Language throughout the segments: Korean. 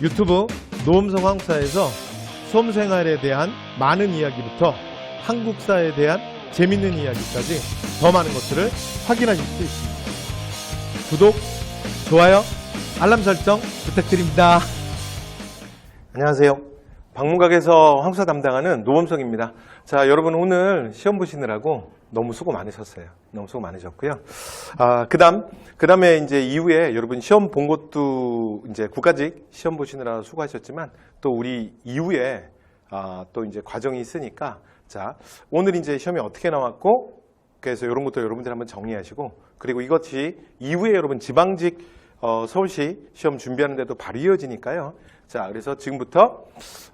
유튜브 노음성 한국사에서 수험생활에 대한 많은 이야기부터 한국사에 대한 재밌는 이야기까지 더 많은 것들을 확인하실 수 있습니다. 구독, 좋아요, 알람 설정 부탁드립니다. 안녕하세요. 방문각에서 한국사 담당하는 노범석입니다. 자, 여러분 오늘 시험 보시느라고 너무 수고 많으셨어요. 너무 수고 많으셨고요. 그 다음에 이제 이후에 여러분 시험 본 것도 이제 국가직 시험 보시느라 수고하셨지만 또 우리 이후에 또 이제 과정이 있으니까 자, 오늘 이제 시험이 어떻게 나왔고 그래서 이런 것도 여러분들 한번 정리하시고 그리고 이것이 이후에 여러분 지방직 서울시 시험 준비하는데도 바로 이어지니까요. 자, 그래서 지금부터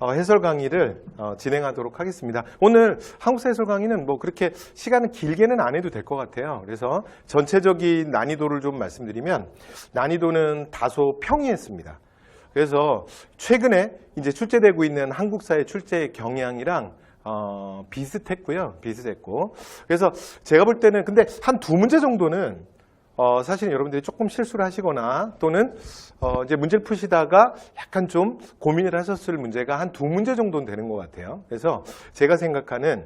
해설 강의를 진행하도록 하겠습니다. 오늘 한국사 해설 강의는 뭐 그렇게 시간은 길게는 안 해도 될 것 같아요. 그래서 전체적인 난이도를 좀 말씀드리면 난이도는 다소 평이했습니다. 그래서 최근에 이제 출제되고 있는 한국사의 출제 경향이랑 비슷했고 그래서 제가 볼 때는 근데 한 두 문제 정도는 사실 여러분들이 조금 실수를 하시거나 또는 이제 문제를 푸시다가 약간 좀 고민을 하셨을 문제가 한 두 문제 정도는 되는 것 같아요. 그래서 제가 생각하는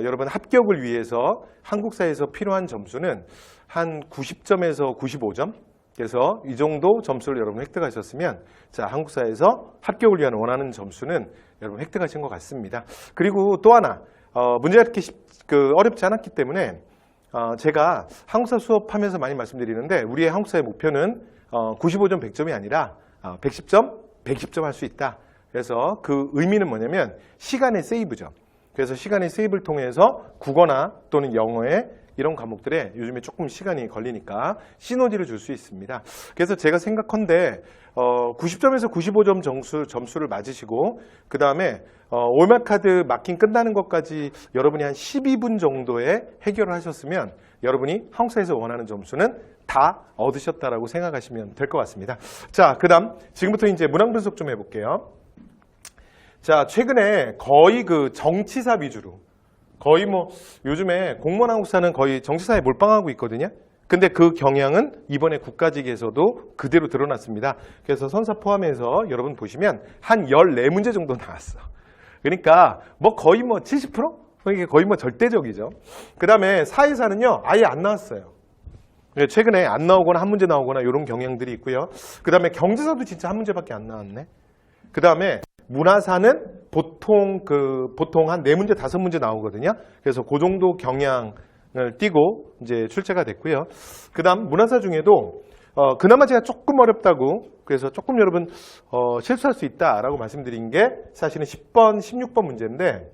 여러분 합격을 위해서 한국사에서 필요한 점수는 한 90점에서 95점. 그래서 이 정도 점수를 여러분 획득하셨으면 자, 한국사에서 합격을 위한 원하는 점수는 여러분 획득하신 것 같습니다. 그리고 또 하나 문제가 이렇게 어렵지 않았기 때문에 제가 한국사 수업하면서 많이 말씀드리는데 우리의 한국사의 목표는 95점 100점이 아니라 110점 120점 할 수 있다. 그래서 그 의미는 뭐냐면 시간의 세이브죠. 그래서 시간의 세이브를 통해서 국어나 또는 영어에 이런 과목들에 요즘에 조금 시간이 걸리니까 시너지를 줄 수 있습니다. 그래서 제가 생각컨대 90점에서 95점 점수를 맞으시고 그 다음에 올마카드 마킹 끝나는 것까지 여러분이 한 12분 정도에 해결을 하셨으면 여러분이 한국사에서 원하는 점수는 다 얻으셨다라고 생각하시면 될 것 같습니다. 자, 그 다음 지금부터 이제 문항 분석 좀 해볼게요. 자, 최근에 거의 그 정치사 위주로 거의 뭐 요즘에 공무원 한국사는 거의 정치사에 몰빵하고 있거든요. 근데 그 경향은 이번에 국가직에서도 그대로 드러났습니다. 그래서 선사 포함해서 여러분 보시면 한 14문제 정도 나왔어. 그러니까 뭐 거의 뭐 70%? 이게 거의 뭐 절대적이죠. 그 다음에 사회사는요 아예 안 나왔어요. 최근에 안 나오거나 한 문제 나오거나 이런 경향들이 있고요. 그 다음에 경제사도 진짜 한 문제밖에 안 나왔네. 그 다음에 문화사는 보통 한 4문제, 5문제 나오거든요. 그래서 그 정도 경향을 띄고 이제 출제가 됐고요. 그 다음 문화사 중에도 그나마 제가 조금 어렵다고 그래서 조금 여러분 실수할 수 있다라고 말씀드린 게 사실은 10번, 16번 문제인데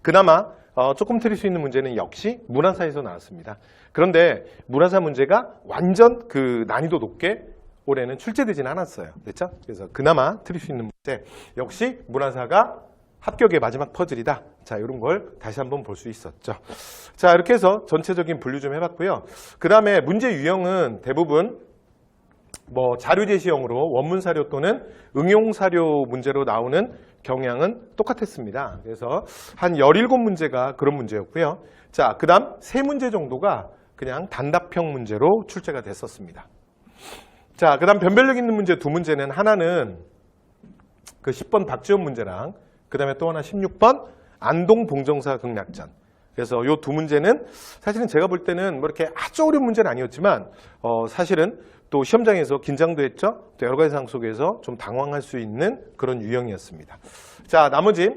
그나마 조금 틀릴 수 있는 문제는 역시 문화사에서 나왔습니다. 그런데 문화사 문제가 완전 그 난이도 높게 올해는 출제되지는 않았어요. 됐죠? 그래서 그나마 틀릴 수 있는 문제 역시 문화사가 합격의 마지막 퍼즐이다. 자, 이런 걸 다시 한번 볼 수 있었죠. 자, 이렇게 해서 전체적인 분류 좀 해봤고요. 그 다음에 문제 유형은 대부분 뭐 자료 제시형으로 원문 사료 또는 응용 사료 문제로 나오는 경향은 똑같았습니다. 그래서 한 17문제가 그런 문제였고요. 자, 그 다음 3문제 정도가 그냥 단답형 문제로 출제가 됐었습니다. 자, 그 다음 변별력 있는 문제 2문제는 하나는 그 10번 박지원 문제랑 그 다음에 또 하나 16번 안동 봉정사 극락전. 그래서 요 2문제는 사실은 제가 볼 때는 뭐 이렇게 아주 어려운 문제는 아니었지만 사실은 또 시험장에서 긴장도 했죠. 또 여러 가지 상황 속에서 좀 당황할 수 있는 그런 유형이었습니다. 자, 나머지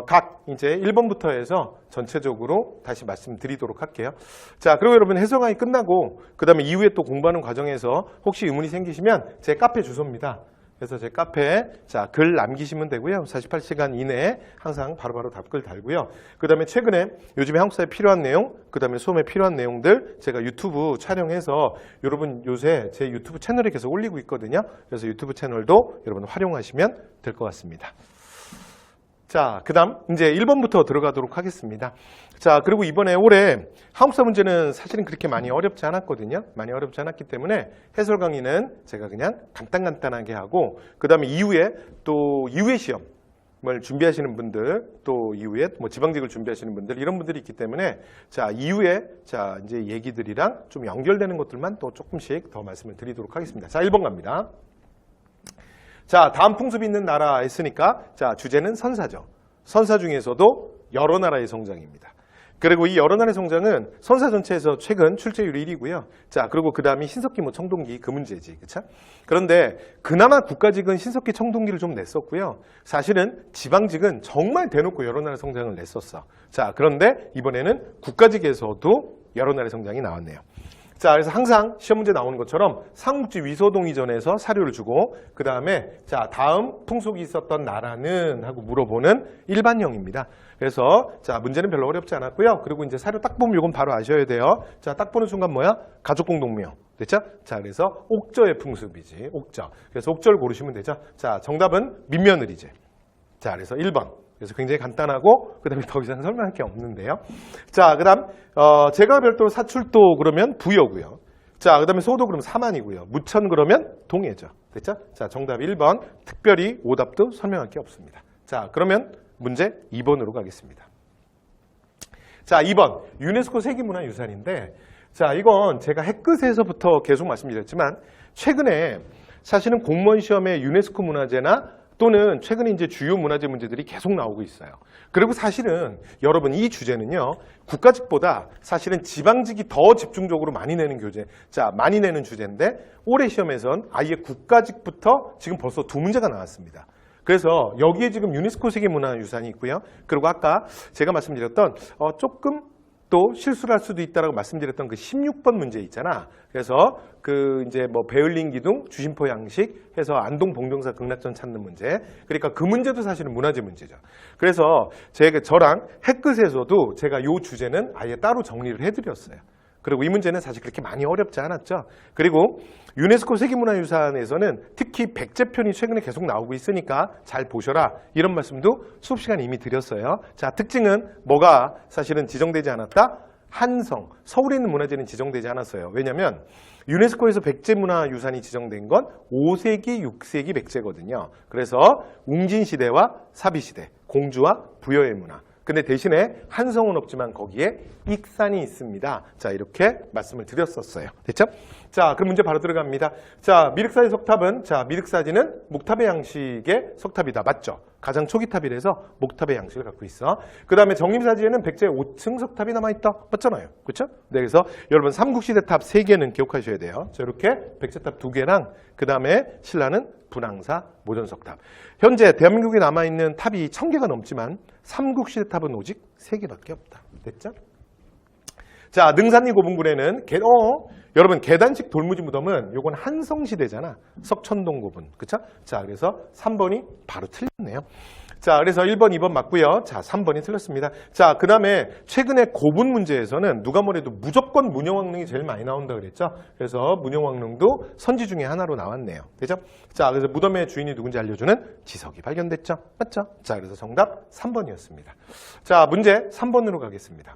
각 이제 1번부터 해서 전체적으로 다시 말씀드리도록 할게요. 자, 그리고 여러분 해설 강의 끝나고 그 다음에 이후에 또 공부하는 과정에서 혹시 의문이 생기시면 제 카페 주소입니다. 그래서 제 카페에 자, 글 남기시면 되고요. 48시간 이내에 항상 바로바로 답글 달고요. 그 다음에 최근에 요즘에 한국사에 필요한 내용, 그 다음에 수험에 필요한 내용들 제가 유튜브 촬영해서 여러분 요새 제 유튜브 채널에 계속 올리고 있거든요. 그래서 유튜브 채널도 여러분 활용하시면 될 것 같습니다. 자, 그 다음 이제 1번부터 들어가도록 하겠습니다. 자, 그리고 이번에 올해 한국사 문제는 사실은 그렇게 많이 어렵지 않았거든요. 많이 어렵지 않았기 때문에 해설 강의는 제가 그냥 간단하게 하고 그 다음에 이후에 또 이후의 시험을 준비하시는 분들 또 이후에 뭐 지방직을 준비하시는 분들 이런 분들이 있기 때문에 자, 이후에 자, 이제 얘기들이랑 좀 연결되는 것들만 또 조금씩 더 말씀을 드리도록 하겠습니다. 자, 1번 갑니다. 자, 다음 풍습이 있는 나라 했으니까 자, 주제는 선사죠. 선사 중에서도 여러 나라의 성장입니다. 그리고 이 여러 나라의 성장은 선사 전체에서 최근 출제율이 1위고요. 자, 그리고 그 다음이 신석기, 청동기 그 문제지. 그쵸? 그런데 그나마 국가직은 신석기, 청동기를 좀 냈었고요. 사실은 지방직은 정말 대놓고 여러 나라의 성장을 냈었어. 자, 그런데 이번에는 국가직에서도 여러 나라의 성장이 나왔네요. 자, 그래서 항상 시험 문제 나오는 것처럼 삼국지 위소동의전에서 사료를 주고 그 다음에 자, 다음 풍속이 있었던 나라는 하고 물어보는 일반형입니다. 그래서 자, 문제는 별로 어렵지 않았고요. 그리고 이제 사료 딱 보면 이건 바로 아셔야 돼요. 자, 딱 보는 순간 뭐야? 가족공동묘. 됐죠? 자, 그래서 옥저의 풍습이지. 옥저. 그래서 옥저를 고르시면 되죠. 자, 정답은 민며느리지. 자, 그래서 1번. 그래서 굉장히 간단하고 그 다음에 더 이상 설명할 게 없는데요. 자, 그 다음 제가 별도로 사출도 그러면 부여고요. 자, 그 다음에 소도 그러면 사만이고요. 무천 그러면 동해죠. 됐죠? 자, 정답 1번. 특별히 오답도 설명할 게 없습니다. 자, 그러면 문제 2번으로 가겠습니다. 자, 2번. 유네스코 세계문화유산인데 자, 이건 제가 핵끝에서부터 계속 말씀드렸지만 최근에 사실은 공무원 시험에 유네스코 문화재나 또는 최근에 이제 주요 문화재 문제들이 계속 나오고 있어요. 그리고 사실은 여러분 이 주제는요, 국가직보다 사실은 지방직이 더 집중적으로 많이 내는 교재, 자, 많이 내는 주제인데 올해 시험에선 아예 국가직부터 지금 벌써 2문제가 나왔습니다. 그래서 여기에 지금 유네스코 세계문화유산이 있고요. 그리고 아까 제가 말씀드렸던 조금 또 실수를 할 수도 있다라고 말씀드렸던 그 16번 문제 있잖아. 그래서 그 이제 뭐 베을린 기둥, 주심포 양식 해서 안동 봉정사 극락전 찾는 문제. 그러니까 그 문제도 사실은 문화재 문제죠. 그래서 저랑 핵끝에서도 제가 요 주제는 아예 따로 정리를 해드렸어요. 그리고 이 문제는 사실 그렇게 많이 어렵지 않았죠. 그리고 유네스코 세계문화유산에서는 특히 백제편이 최근에 계속 나오고 있으니까 잘 보셔라. 이런 말씀도 수업 시간에 이미 드렸어요. 자, 특징은 뭐가 사실은 지정되지 않았다? 한성, 서울에 있는 문화재는 지정되지 않았어요. 왜냐하면 유네스코에서 백제문화유산이 지정된 건 5세기, 6세기 백제거든요. 그래서 웅진시대와 사비시대, 공주와 부여의 문화. 근데 대신에 한성은 없지만 거기에 익산이 있습니다. 자, 이렇게 말씀을 드렸었어요. 됐죠? 자, 그럼 문제 바로 들어갑니다. 자, 미륵사의 석탑은, 자, 미륵사지는 목탑의 양식의 석탑이다. 맞죠? 가장 초기 탑이라서 목탑의 양식을 갖고 있어. 그 다음에 정림사지에는 백제 5층 석탑이 남아있다. 맞잖아요. 그렇죠? 네, 그래서 여러분 삼국시대 탑 3개는 기억하셔야 돼요. 자, 이렇게 백제탑 2개랑 그 다음에 신라는 분황사 모전석탑. 현재 대한민국에 남아있는 탑이 1000개가 넘지만 삼국시대 탑은 오직 3개밖에 없다. 됐죠? 자, 능산리 고분군에는 여러분 계단식 돌무지 무덤은 요건 한성시대잖아. 석천동 고분. 그쵸? 자, 그래서 3번이 바로 틀렸네요. 자, 그래서 1번, 2번 맞고요. 자, 3번이 틀렸습니다. 자, 그 다음에 최근에 고분 문제에서는 누가 뭐래도 무조건 문영왕릉이 제일 많이 나온다 그랬죠. 그래서 문영왕릉도 선지 중에 하나로 나왔네요. 되죠? 자, 그래서 무덤의 주인이 누군지 알려주는 지석이 발견됐죠. 맞죠? 자, 그래서 정답 3번이었습니다. 자, 문제 3번으로 가겠습니다.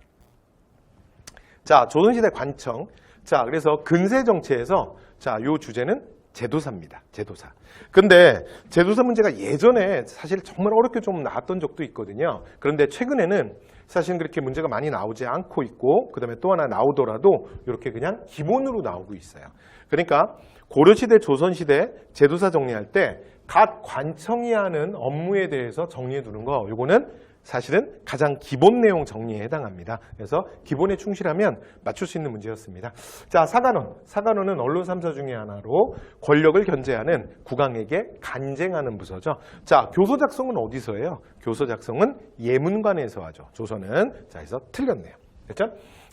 자, 조선시대 관청. 자, 그래서 근세 정치에서 자, 요 주제는 제도사입니다. 제도사. 근데 제도사 문제가 예전에 사실 정말 어렵게 좀 나왔던 적도 있거든요. 그런데 최근에는 사실 그렇게 문제가 많이 나오지 않고 있고 그다음에 또 하나 나오더라도 이렇게 그냥 기본으로 나오고 있어요. 그러니까 고려시대, 조선시대 제도사 정리할 때 각 관청이 하는 업무에 대해서 정리해 두는 거 요거는 사실은 가장 기본 내용 정리에 해당합니다. 그래서 기본에 충실하면 맞출 수 있는 문제였습니다. 자, 사관원. 사관원은 언론 3사 중에 하나로 권력을 견제하는 국왕에게 간쟁하는 부서죠. 자, 교서 작성은 어디서 해요? 교서 작성은 예문관에서 하죠. 조선은. 자, 그래서 틀렸네요. 됐죠?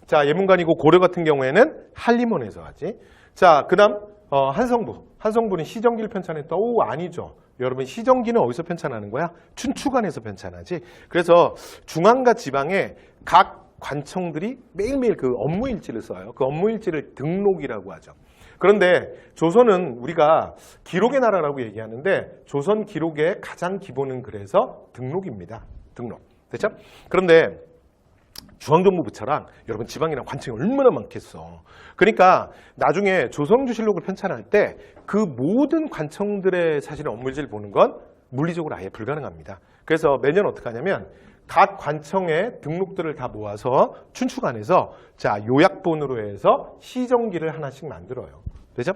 자, 예문관이고 고려 같은 경우에는 한림원에서 하지. 자, 그 다음 한성부. 한성부는 시정기를 편찬했다. 오, 아니죠. 여러분 시정기는 어디서 편찬하는 거야? 춘추관에서 편찬하지. 그래서 중앙과 지방에 각 관청들이 매일매일 그 업무일지를 써요. 그 업무일지를 등록이라고 하죠. 그런데 조선은 우리가 기록의 나라라고 얘기하는데 조선 기록의 가장 기본은 그래서 등록입니다. 등록. 됐죠? 그런데 중앙정보부처랑 여러분 지방이랑 관청이 얼마나 많겠어. 그러니까 나중에 조선왕조실록을 편찬할 때 그 모든 관청들의 사실은 업무일지를 보는 건 물리적으로 아예 불가능합니다. 그래서 매년 어떻게 하냐면 각 관청의 등록들을 다 모아서 춘추관에서 자 요약본으로 해서 시정기를 하나씩 만들어요. 되죠?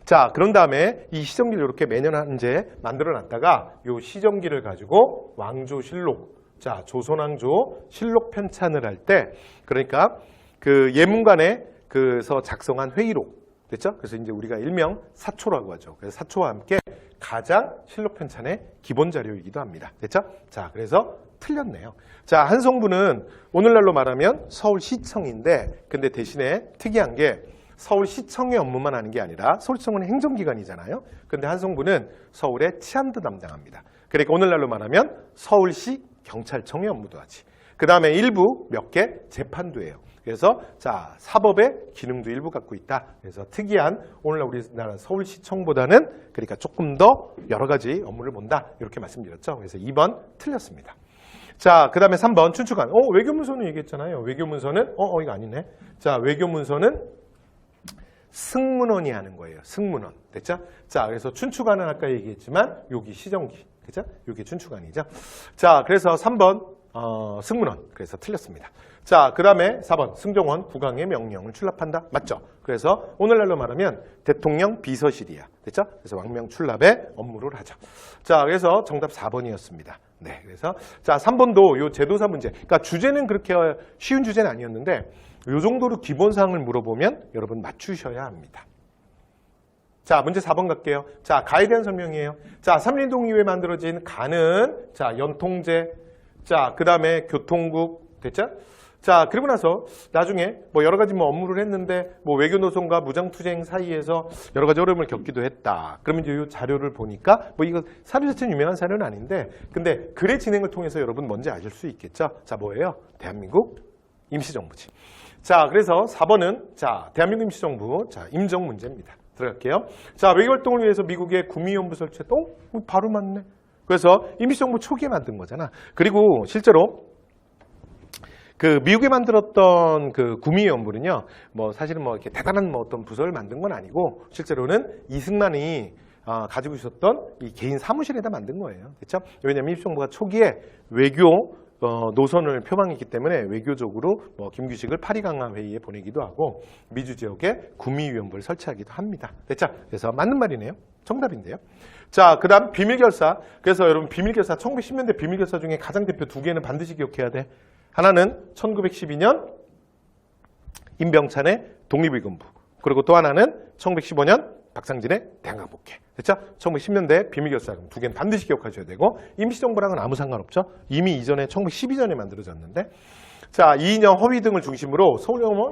자, 그런 다음에 이 시정기를 이렇게 매년 한 제 만들어 놨다가 이 시정기를 가지고 왕조실록, 자, 조선왕조 실록 편찬을 할 때, 그러니까 그 예문관에서 작성한 회의록, 됐죠? 그래서 이제 우리가 일명 사초라고 하죠. 그래서 사초와 함께 가장 실록 편찬의 기본 자료이기도 합니다. 됐죠? 자, 그래서 틀렸네요. 자, 한성부는 오늘날로 말하면 서울시청인데, 근데 대신에 특이한 게 서울시청의 업무만 하는 게 아니라 서울시청은 행정기관이잖아요. 근데 한성부는 서울의 치안도 담당합니다. 그러니까 오늘날로 말하면 서울시 경찰청의 업무도 하지. 그 다음에 일부 몇 개 재판도 해요. 그래서 자, 사법의 기능도 일부 갖고 있다. 그래서 특이한 오늘날 우리나라 서울시청보다는 그러니까 조금 더 여러 가지 업무를 본다. 이렇게 말씀드렸죠. 그래서 2번 틀렸습니다. 자, 그 다음에 3번 춘추관. 외교문서는 얘기했잖아요. 외교문서는 이거 아니네. 자, 외교문서는 승문원이 하는 거예요. 승문원. 됐죠? 자, 그래서 춘추관은 아까 얘기했지만 여기 시정기. 그죠? 여기 춘추관이죠. 자, 그래서 3번 승문원. 그래서 틀렸습니다. 자, 그 다음에 4번 승정원 국왕의 명령을 출납한다. 맞죠? 그래서 오늘날로 말하면 대통령 비서실이야. 됐죠? 그래서 왕명 출납의 업무를 하죠. 자, 그래서 정답 4번이었습니다. 네, 그래서 자, 3번도 요 제도사 문제. 그러니까 주제는 그렇게 쉬운 주제는 아니었는데 요 정도로 기본사항을 물어보면 여러분 맞추셔야 합니다. 자, 문제 4번 갈게요. 자, 가에 대한 설명이에요. 자, 삼림동 이후에 만들어진 가는 자, 연통제. 자, 그 다음에 교통국. 됐죠? 자, 그리고 나서 나중에 뭐 여러 가지 뭐 업무를 했는데 뭐 외교노선과 무장투쟁 사이에서 여러 가지 어려움을 겪기도 했다. 그러면 이제 이 자료를 보니까 뭐 이거 사료 자체는 유명한 사료는 아닌데 근데 글의 진행을 통해서 여러분 뭔지 아실 수 있겠죠? 자, 뭐예요? 대한민국 임시정부지. 자, 그래서 4번은 자, 대한민국 임시정부 자, 임정 문제입니다. 들어갈게요. 자, 외교활동을 위해서 미국의 구미위원부 설치했다. 바로 맞네. 그래서 임시정부 초기에 만든 거잖아. 그리고 실제로 그 미국에 만들었던 그 구미위원부는요, 뭐 사실은 뭐 이렇게 대단한 뭐 어떤 부서를 만든 건 아니고 실제로는 이승만이 가지고 있었던 이 개인 사무실에다 만든 거예요. 그렇죠? 왜냐하면 임시정부가 초기에 외교 노선을 표방했기 때문에 외교적으로 뭐 김규식을 파리강화 회의에 보내기도 하고 미주 지역에 구미위원부를 설치하기도 합니다. 됐죠? 그래서 맞는 말이네요. 정답인데요. 자, 그 다음 비밀결사. 그래서 여러분 비밀결사 1910년대 비밀결사 중에 가장 대표 두 개는 반드시 기억해야 돼. 하나는 1912년 임병찬의 독립의금부. 그리고 또 하나는 1915년 박상진의 대한강복회. 됐죠? 1910년대 비밀결사 두 개는 반드시 기억하셔야 되고 임시정부랑은 아무 상관없죠. 이미 이전에 1912년에 만들어졌는데 자, 이인영 허위 등을 중심으로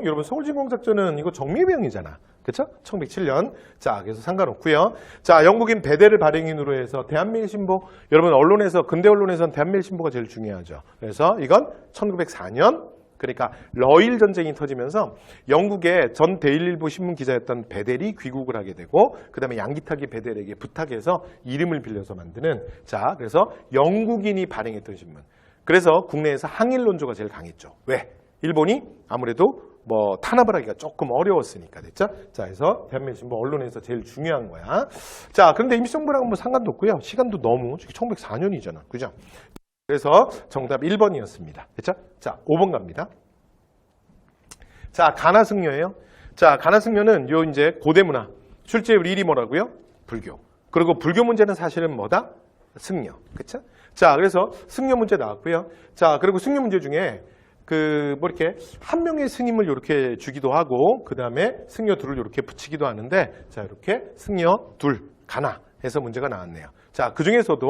여러분 서울진공작전은 이거 정미병이잖아. 그렇죠? 1907년. 자, 그래서 상관없고요. 자, 영국인 베델을 발행인으로 해서 대한매일신보. 여러분 언론에서 근대 언론에서는 대한매일신보가 제일 중요하죠. 그래서 이건 1904년. 그러니까 러일 전쟁이 터지면서 영국의 전 대일일보 신문 기자였던 베델이 귀국을 하게 되고 그다음에 양기탁이 베델에게 부탁해서 이름을 빌려서 만드는 자, 그래서 영국인이 발행했던 신문. 그래서 국내에서 항일 논조가 제일 강했죠. 왜? 일본이 아무래도 뭐 탄압을 하기가 조금 어려웠으니까 됐죠? 자, 그래서 대한민국 언론에서 제일 중요한 거야. 자, 그런데 임시정부랑은 뭐 상관도 없고요. 시간도 너무 1904년이잖아. 그죠? 그래서 정답 1번이었습니다. 됐죠? 자, 5번 갑니다. 자, 가나승려예요. 자, 가나승려는 요 이제 고대 문화. 출제율 1위 뭐라고요? 불교. 그리고 불교 문제는 사실은 뭐다? 승려. 그쵸? 자, 그래서 승려 문제 나왔고요. 자, 그리고 승려 문제 중에 뭐 이렇게 한 명의 스님을 이렇게 주기도 하고, 그 다음에 승려 둘을 이렇게 붙이기도 하는데, 자, 이렇게 승려 둘, 가나 해서 문제가 나왔네요. 자, 그 중에서도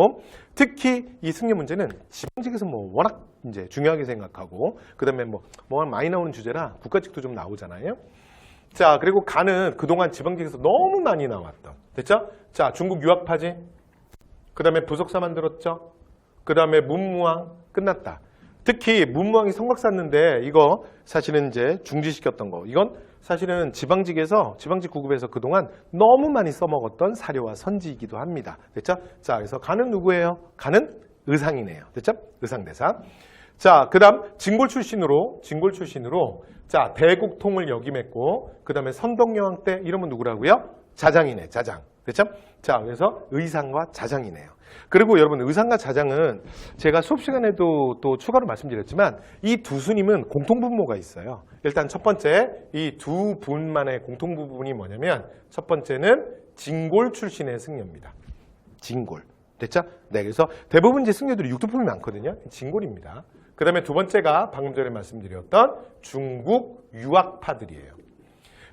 특히 이 승려 문제는 지방직에서 뭐 워낙 이제 중요하게 생각하고, 그 다음에 뭐 많이 나오는 주제라 국가직도 좀 나오잖아요. 자, 그리고 가는 그동안 지방직에서 너무 많이 나왔던. 됐죠? 자, 중국 유학파지. 그 다음에 부석사 만들었죠. 그 다음에 문무왕 끝났다. 특히 문무왕이 성곽 쌌는데 이거 사실은 이제 중지시켰던 거. 이건 사실은 지방직에서 지방직 구급에서 그동안 너무 많이 써먹었던 사료와 선지이기도 합니다. 됐죠? 자, 그래서 가는 누구예요? 가는 의상이네요. 됐죠? 의상대사. 자, 그 다음 진골 출신으로 자, 대국통을 역임했고 그 다음에 선덕여왕 때 이러면 누구라고요? 자장이네. 자장. 됐죠? 자, 그래서 의상과 자장이네요. 그리고 여러분 의상과 자장은 제가 수업 시간에도 또 추가로 말씀드렸지만 이 두 스님은 공통분모가 있어요. 일단 첫 번째 이 두 분만의 공통부분이 뭐냐면 첫 번째는 진골 출신의 승려입니다. 진골. 됐죠? 네, 그래서 대부분 이제 승려들이 육두품이 많거든요. 진골입니다. 그 다음에 두 번째가 방금 전에 말씀드렸던 중국 유학파들이에요.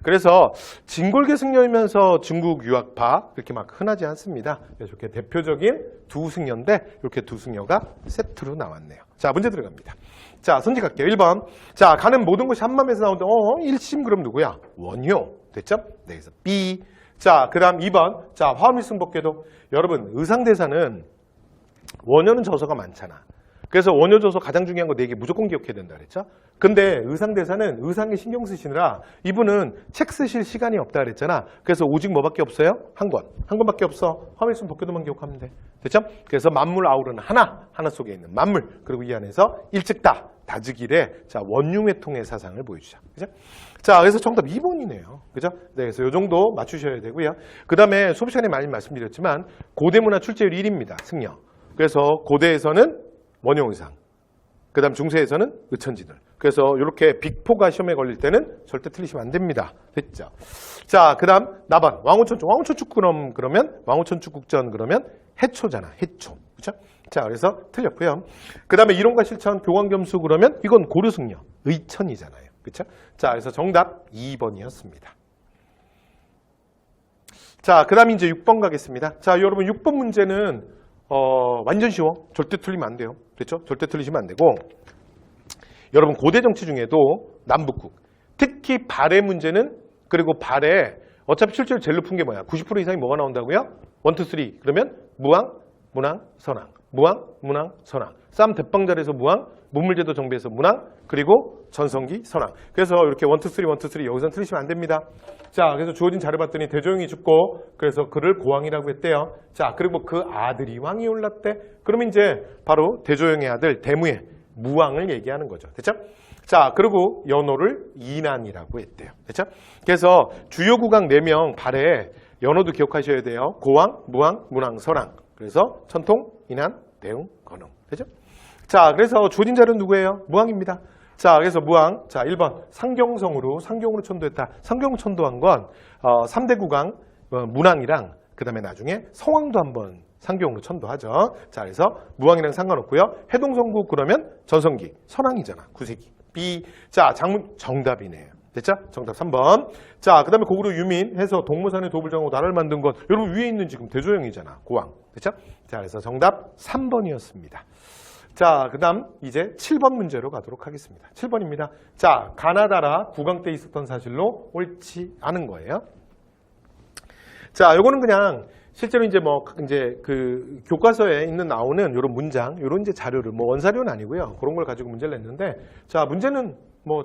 그래서 진골계 승려이면서 중국 유학파 그렇게 막 흔하지 않습니다. 그래서 이렇게 대표적인 두 승려인데 이렇게 두 승려가 세트로 나왔네요. 자, 문제 들어갑니다. 자, 선택할게요. 1번. 자, 가는 모든 것이 한마음에서 나오는데 1심 그럼 누구야? 원효. 됐죠? 네, 그래서 B. 자, 그 다음 2번. 자, 화엄일승법계도. 여러분, 의상대사는 원효는 저서가 많잖아. 그래서 원효 저서 가장 중요한 거 4개 무조건 기억해야 된다 그랬죠? 근데 의상대사는 의상에 신경 쓰시느라 이분은 책 쓰실 시간이 없다 그랬잖아. 그래서 오직 뭐밖에 없어요? 한 권. 한 권밖에 없어. 화엄일승법계도만 기억하면 돼. 됐죠? 그래서 만물 아우르는 하나 속에 있는 만물. 그리고 이 안에서 일찍다. 다즈길의 자, 원융회통의 사상을 보여주자. 그죠? 자, 그래서 정답 2번이네요. 그죠? 네, 그래서 요 정도 맞추셔야 되고요. 그 다음에 수업 시간에 많이 말씀드렸지만 고대문화 출제율 1위입니다. 승려. 그래서 고대에서는 원효의상. 그 다음 중세에서는 의천지들. 그래서 이렇게 빅4가 시험에 걸릴 때는 절대 틀리시면 안 됩니다. 됐죠? 자, 그 다음 나반. 왕후천축. 왕후천축 그러면 왕후천축국전 그러면 해초잖아. 해초. 그렇죠? 자, 그래서 틀렸고요. 그 다음에 이론과 실천, 교광겸수 그러면 이건 고려승려. 의천이잖아요. 그렇죠? 자, 그래서 정답 2번이었습니다. 자, 그 다음 이제 6번 가겠습니다. 자, 여러분 6번 문제는 완전 쉬워. 절대 틀리면 안 돼요. 됐죠? 절대 틀리시면 안 되고 여러분 고대 정치 중에도 남북국 특히 발해 문제는 그리고 발해 어차피 실제로 제일 높은 게 뭐야? 90% 이상이 뭐가 나온다고요? 1, 2, 3 그러면 무왕, 문왕, 선왕 무왕, 문왕, 선왕 쌈 대빵자리에서 무왕, 문물제도 정비에서 문왕 그리고 전성기, 선왕 그래서 이렇게 1, 2, 3, 1, 2, 3 여기서는 틀리시면 안 됩니다. 자, 그래서 주어진 자료 봤더니 대조영이 죽고 그래서 그를 고왕이라고 했대요. 자, 그리고 그 아들이 왕이 올랐대. 그러면 이제 바로 대조영의 아들 대무의 무왕을 얘기하는 거죠. 됐죠? 자, 그리고 연호를 이난이라고 했대요. 됐죠? 그래서 주요 국왕 4명 발에 연호도 기억하셔야 돼요. 고왕, 무왕, 문왕, 선왕. 그래서 천통, 인한, 대웅, 건웅. 되죠? 자, 그래서 주어진 자료는 누구예요? 무왕입니다. 자, 그래서 무왕. 자, 1번. 상경성으로 천도했다. 상경으로 천도한 건 3대 국왕 문왕이랑 그 다음에 나중에 성왕도 한번 상경으로 천도하죠. 자, 그래서 무왕이랑 상관없고요. 해동성국 그러면 전성기. 선왕이잖아. 9세기. B. 자, 장문 정답이네요. 됐죠? 정답 3번. 자, 그 다음에 고구려 유민 해서 동무산에 도읍을 정하고 나라를 만든 건 여러분 위에 있는 지금 대조영이잖아. 고왕. 됐죠? 자, 그래서 정답 3번이었습니다. 자, 그 다음 이제 7번 문제로 가도록 하겠습니다. 7번입니다. 자, 가나다라 국왕 때 있었던 사실로 옳지 않은 거예요. 자, 요거는 그냥 실제로 이제 그 교과서에 있는 나오는 요런 문장, 요런 이제 자료를 원사료는 아니고요. 그런 걸 가지고 문제를 냈는데 자, 문제는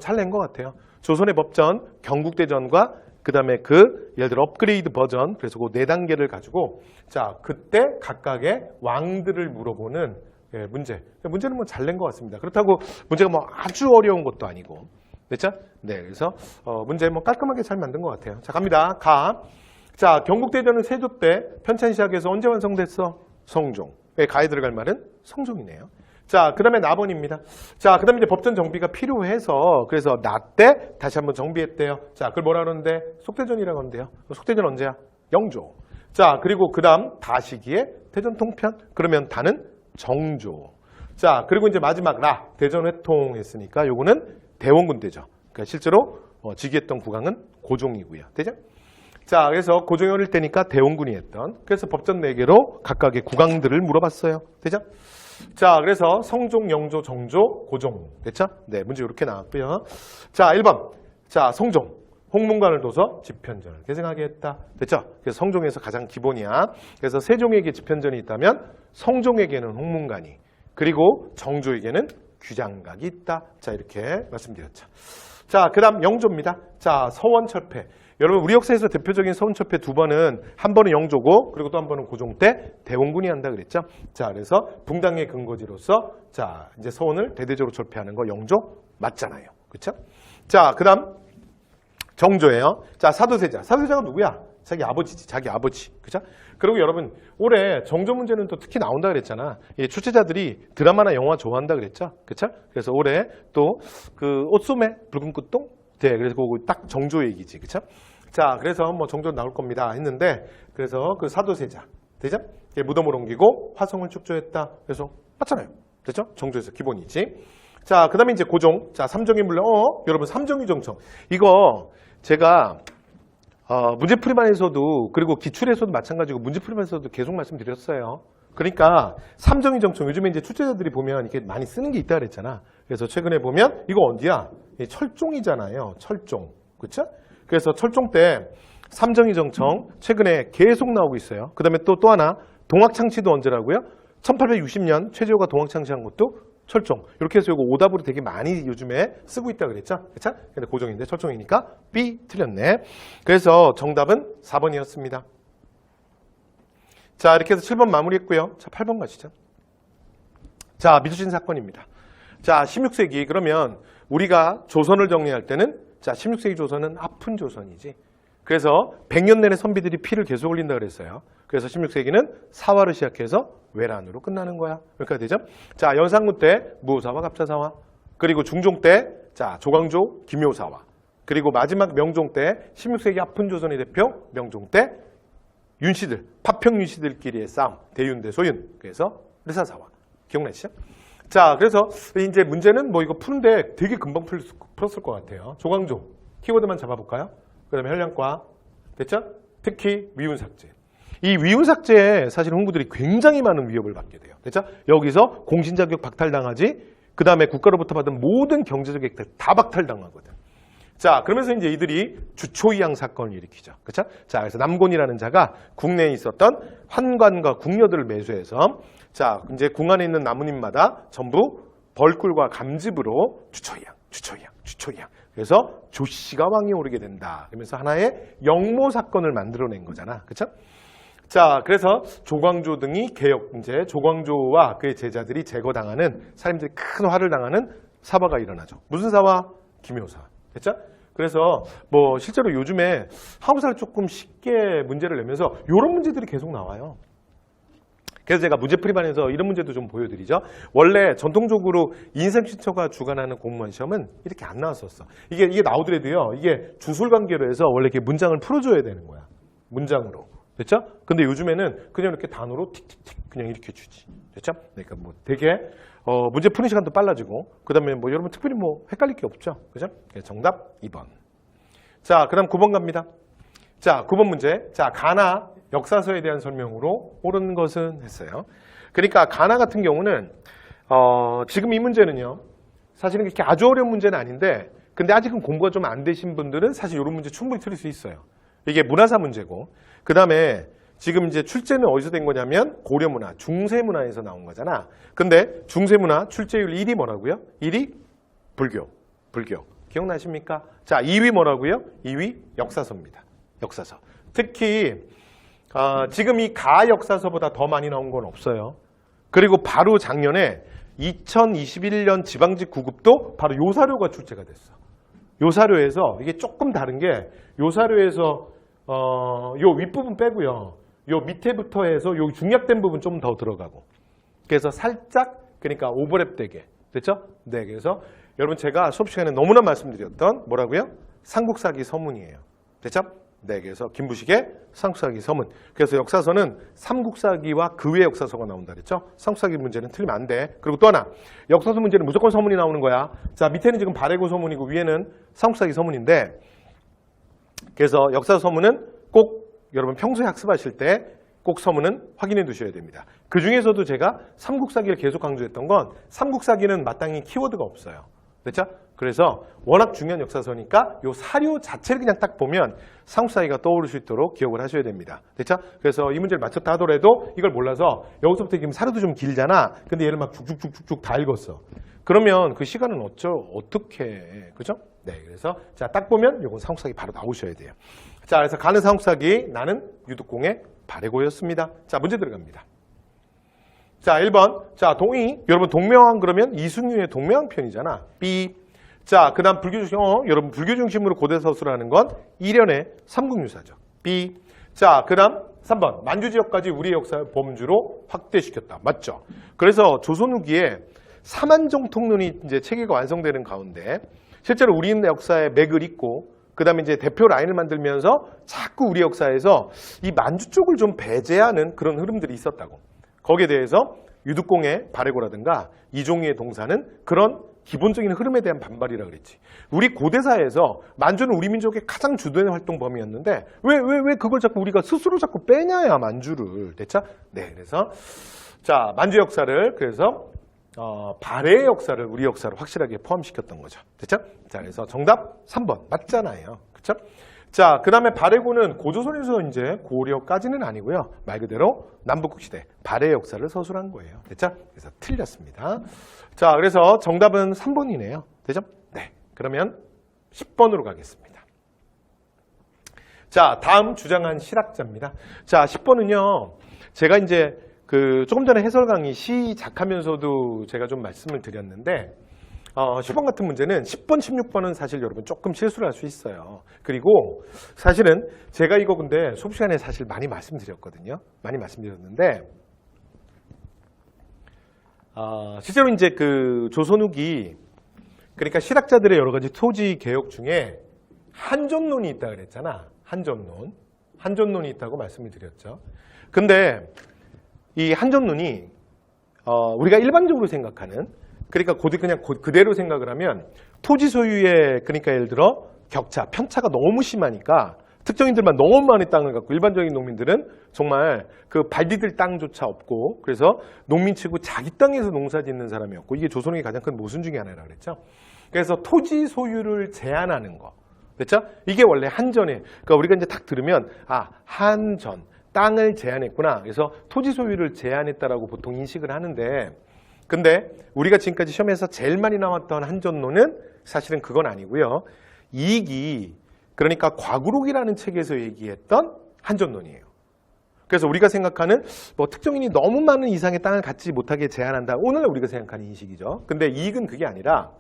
잘 낸 것 같아요. 조선의 법전, 경국대전과 그 다음에 예를 들어 업그레이드 버전, 그래서 그 4단계를 가지고 자, 그때 각각의 왕들을 물어보는 문제는 잘 낸 것 같습니다. 그렇다고 문제가 아주 어려운 것도 아니고. 됐죠? 네, 그래서 문제 깔끔하게 잘 만든 것 같아요. 자, 갑니다. 자, 경국대전은 세조 때 편찬시작해서 언제 완성됐어? 성종. 가에 들어갈 말은 성종이네요. 자, 그 다음에 나번입니다. 자, 그 다음에 이제 법전 정비가 필요해서 그래서 나 때 다시 한번 정비했대요. 자, 그걸 뭐라 그러는데? 속대전이라고 하는데요. 속대전 언제야? 영조. 자, 그리고 그 다음 다시기에 대전 통편. 그러면 다는 정조. 자, 그리고 이제 마지막 대전 회통했으니까 요거는 대원군대죠. 그러니까 실제로 즉위했던 국왕은 고종이고요. 되죠? 자, 그래서 고종이 어릴 때니까 대원군이 했던. 그래서 법전 4개로 각각의 국왕들을 물어봤어요. 되죠? 자, 그래서 성종, 영조, 정조, 고종. 됐죠? 네, 문제 이렇게 나왔고요. 자, 1번. 자, 성종. 홍문관을 둬서 집현전을 계승하게 했다. 됐죠? 그래서 성종에서 가장 기본이야. 그래서 세종에게 집현전이 있다면 성종에게는 홍문관이, 그리고 정조에게는 규장각이 있다. 자, 이렇게 말씀드렸죠. 자, 그 다음 영조입니다. 자, 서원철폐. 여러분, 우리 역사에서 대표적인 서원철폐 2번은 한 번은 영조고 그리고 또 한 번은 고종 때 대원군이 한다 그랬죠. 자, 그래서 붕당의 근거지로서 자, 이제 서원을 대대적으로 철폐하는 거 영조 맞잖아요. 그렇죠? 자, 그 다음 정조예요. 자, 사도세자. 사도세자가 누구야? 자기 아버지지. 자기 아버지. 그죠? 그리고 여러분, 올해 정조 문제는 또 특히 나온다 그랬잖아. 이 출제자들이 드라마나 영화 좋아한다 그랬죠? 그쵸? 그래서 올해 또 그 옷소매 붉은 꽃동? 네, 그래서 그거 딱 정조 얘기지. 그쵸? 자, 그래서 뭐 정조 나올 겁니다 했는데, 그래서 그 사도세자, 되죠? 무덤을 옮기고 화성을 축조했다. 그래서 맞잖아요. 됐죠? 정조에서 기본이지. 자, 그 다음에 이제 고종. 자, 삼정이 물론, 여러분, 삼정이 정청. 이거 제가, 문제풀이반에서도, 그리고 기출에서도 마찬가지고, 문제풀이반에서도 계속 말씀드렸어요. 그러니까, 삼정이 정청. 요즘에 이제 출제자들이 보면 이렇게 많이 쓰는 게 있다 그랬잖아. 그래서 최근에 보면, 이거 어디야? 철종이잖아요. 철종. 그쵸? 그래서 철종 때, 삼정이 정청, 최근에 계속 나오고 있어요. 그 다음에 또 하나, 동학창치도 언제라고요? 1860년 최재호가 동학창치한 것도 철종. 이렇게 해서 이거 오답으로 되게 많이 요즘에 쓰고 있다 그랬죠? 그쵸? 근데 고종인데 철종이니까 B 틀렸네. 그래서 정답은 4번이었습니다. 자, 이렇게 해서 7번 마무리했고요. 자, 8번 가시죠. 자, 미두신 사건입니다. 자, 16세기 그러면 우리가 조선을 정리할 때는 자, 16세기 조선은 아픈 조선이지. 그래서 100년 내내 선비들이 피를 계속 흘린다 그랬어요. 그래서 16세기는 사화를 시작해서 외란으로 끝나는 거야. 그러니까 되죠? 자, 연산군 때 무오사화, 갑자사화. 그리고 중종 때 자, 조광조, 김효사화. 그리고 마지막 명종 때 16세기 아픈 조선의 대표 명종 때 윤씨들, 파평 윤씨들끼리의 싸움. 대윤 대 소윤. 그래서 르사사화. 기억나시죠? 자, 그래서 이제 문제는 뭐 이거 푸는데 되게 금방 풀었을 것 같아요. 조광조. 키워드만 잡아볼까요? 그 다음에 혈량과. 됐죠? 특히 위훈삭제. 이 위훈삭제에 사실 홍구들이 굉장히 많은 위협을 받게 돼요. 됐죠? 여기서 공신자격 박탈당하지, 그 다음에 국가로부터 받은 모든 경제적 혜택 다 박탈당하거든. 자, 그러면서 이제 이들이 주초이양 사건을 일으키죠. 그렇죠? 자, 그래서 남곤이라는 자가 국내에 있었던 환관과 궁녀들을 매수해서 자, 이제 궁 안에 있는 나무님마다 전부 벌꿀과 감즙으로 주초이양. 그래서 조씨가 왕이 오르게 된다. 그러면서 하나의 영모 사건을 만들어낸 거잖아. 그렇죠? 자, 그래서 조광조 등이 이제 조광조와 그의 제자들이 제거당하는, 사람들이 큰 화를 당하는 사화가 일어나죠. 무슨 사화? 김효사. 됐죠? 그래서 뭐 실제로 요즘에 한국사를 조금 쉽게 문제를 내면서 이런 문제들이 계속 나와요. 그래서 제가 문제풀이반에서 이런 문제도 좀 보여드리죠. 원래 전통적으로 인생신처가 주관하는 공무원 시험은 이렇게 안 나왔었어. 이게 나오더라도요. 이게 주술관계로 해서 원래 이렇게 문장을 풀어줘야 되는 거야. 문장으로. 됐죠? 근데 요즘에는 그냥 이렇게 단어로 틱틱틱 그냥 이렇게 주지. 됐죠? 그러니까 뭐 되게 문제 푸는 시간도 빨라지고, 그 다음에 뭐 여러분 특별히 뭐 헷갈릴 게 없죠. 그죠? 정답 2번. 자, 그 다음 9번 갑니다. 자, 9번 문제. 자, 가나 역사서에 대한 설명으로 옳은 것은 했어요. 그러니까 가나 같은 경우는 지금 이 문제는요. 사실은 그렇게 아주 어려운 문제는 아닌데, 근데 아직은 공부가 좀 안 되신 분들은 사실 이런 문제 충분히 틀릴 수 있어요. 이게 문화사 문제고, 그 다음에 지금 이제 출제는 어디서 된 거냐면 고려문화, 중세문화에서 나온 거잖아. 근데 중세문화 출제율 1위 뭐라고요? 1위 불교. 기억나십니까? 자, 2위 뭐라고요? 2위 역사서입니다. 역사서. 특히 지금 이 가 역사서보다 더 많이 나온 건 없어요. 그리고 바로 작년에 2021년 지방직 9급도 바로 요 사료가 출제가 됐어. 요 사료에서 이게 조금 다른 게, 요 사료에서 요 윗부분 빼고요. 요 밑에부터 해서 요 중약된 부분 좀 더 들어가고. 그래서 살짝, 그러니까 오버랩 되게. 됐죠? 네, 그래서 여러분 제가 수업 시간에 너무나 말씀드렸던 뭐라고요? 삼국사기 서문이에요. 됐죠? 네, 그래서 김부식의 삼국사기 서문. 그래서 역사서는 삼국사기와 그 외의 역사서가 나온다 그랬죠? 삼국사기 문제는 틀리면 안 돼. 그리고 또 하나, 역사서 문제는 무조건 서문이 나오는 거야. 자, 밑에는 지금 발해고 서문이고 위에는 삼국사기 서문인데, 그래서 역사서 서문은 꼭 여러분 평소에 학습하실 때 꼭 서문은 확인해 두셔야 됩니다. 그 중에서도 제가 삼국사기를 계속 강조했던 건, 삼국사기는 마땅히 키워드가 없어요. 됐죠? 그래서 워낙 중요한 역사서니까 요 사료 자체를 그냥 딱 보면 삼국사기가 떠오를 수 있도록 기억을 하셔야 됩니다. 됐죠? 그래서 이 문제를 맞췄다 하더라도 이걸 몰라서 여기서부터 지금 사료도 좀 길잖아. 근데 얘를 막 쭉쭉쭉쭉 다 읽었어. 그러면 그 시간은 어떻게 해? 그죠? 네, 그래서 자, 딱 보면 요건 삼국사기 바로 나오셔야 돼요. 자, 그래서 가는 삼국사기, 나는 유득공의 발해고였습니다. 자, 문제 들어갑니다. 자, 1번. 자, 동의. 여러분 동명왕 그러면 이승유의 동명왕 편이잖아. B. 자, 그 다음 불교 중심, 여러분 불교 중심으로 고대 서술하는 건 일련의 삼국유사죠. B. 자, 그 다음 3번. 만주 지역까지 우리의 역사를 범주로 확대시켰다. 맞죠? 그래서 조선 후기에 사만정통론이 이제 체계가 완성되는 가운데 실제로 우리의 역사의 맥을 잇고, 그 그 다음에 이제 대표 라인을 만들면서 자꾸 우리 역사에서 이 만주 쪽을 좀 배제하는 그런 흐름들이 있었다고. 거기에 대해서 유득공의 발해고라든가 이종희의 동사는 그런 기본적인 흐름에 대한 반발이라 그랬지. 우리 고대사에서 만주는 우리 민족의 가장 주된 활동 범위였는데 왜 그걸 자꾸 우리가 스스로 자꾸 빼냐야 만주를. 됐죠? 네, 그래서 자 만주 역사를 그래서 발해의 역사를 우리 역사로 확실하게 포함시켰던 거죠. 됐죠? 자, 그래서 정답 3번 맞잖아요. 그렇죠? 자, 그 다음에 발해고는 고조선에서 이제 고려까지는 아니고요. 말 그대로 남북국 시대 발해의 역사를 서술한 거예요. 됐죠? 그래서 틀렸습니다. 자, 그래서 정답은 3번이네요. 되죠? 네. 그러면 10번으로 가겠습니다. 자, 다음 주장한 실학자입니다. 자, 10번은요. 제가 이제 조금 전에 해설 강의 시작하면서도 제가 좀 말씀을 드렸는데 10번 같은 문제는 10번, 16번은 사실 여러분 조금 실수를 할 수 있어요. 그리고 사실은 제가 이거 근데 수업 시간에 사실 많이 말씀드렸거든요. 많이 말씀드렸는데 실제로 이제 그 조선 후기 그러니까 실학자들의 여러 가지 토지 개혁 중에 한전론이 있다 그랬잖아. 한전론이 있다고 말씀을 드렸죠. 근데 이 한전론이 우리가 일반적으로 생각하는 그러니까 그냥 그대로 생각을 하면 토지 소유의 그러니까 예를 들어 격차, 편차가 너무 심하니까 특정인들만 너무 많은 땅을 갖고 일반적인 농민들은 정말 그 발 디딜 땅조차 없고 그래서 농민치고 자기 땅에서 농사 짓는 사람이었고 이게 조선의 가장 큰 모순 중에 하나라고 그랬죠. 그래서 토지 소유를 제한하는 거. 그렇죠? 이게 원래 한전에 그러니까 우리가 이제 딱 들으면 한전 땅을 제한했구나. 그래서 토지 소유를 제한했다라고 보통 인식을 하는데 근데 우리가 지금까지 시험에서 제일 많이 나왔던 한전론은 사실은 그건 아니고요. 이익이 그러니까 과구록이라는 책에서 얘기했던 한전론이에요. 그래서 우리가 생각하는 뭐 특정인이 너무 많은 이상의 땅을 갖지 못하게 제한한다. 오늘날 우리가 생각하는 인식이죠. 근데 이익은 그게 아니라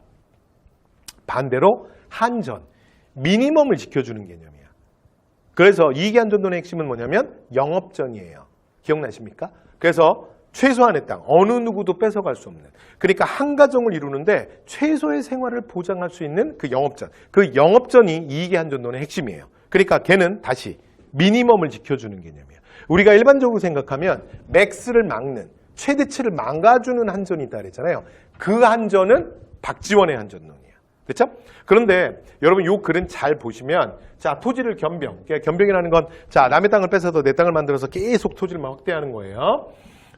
반대로 한전, 미니멈을 지켜주는 개념이야. 그래서 이익의 한전론의 핵심은 뭐냐면 영업전이에요. 기억나십니까? 그래서 최소한의 땅, 어느 누구도 뺏어갈 수 없는 그러니까 한 가정을 이루는데 최소의 생활을 보장할 수 있는 그 영업전. 그 영업전이 이익의 한전론의 핵심이에요. 그러니까 걔는 다시 미니멈을 지켜주는 개념이에요. 우리가 일반적으로 생각하면 맥스를 막는 최대치를 망가주는 한전이 있다 그랬잖아요. 그 한전은 박지원의 한전론이에요. 그렇죠? 그런데 여러분 이 글은 잘 보시면 자 토지를 겸병이라는 건 자 남의 땅을 뺏어서 내 땅을 만들어서 계속 토지를 막 확대하는 거예요.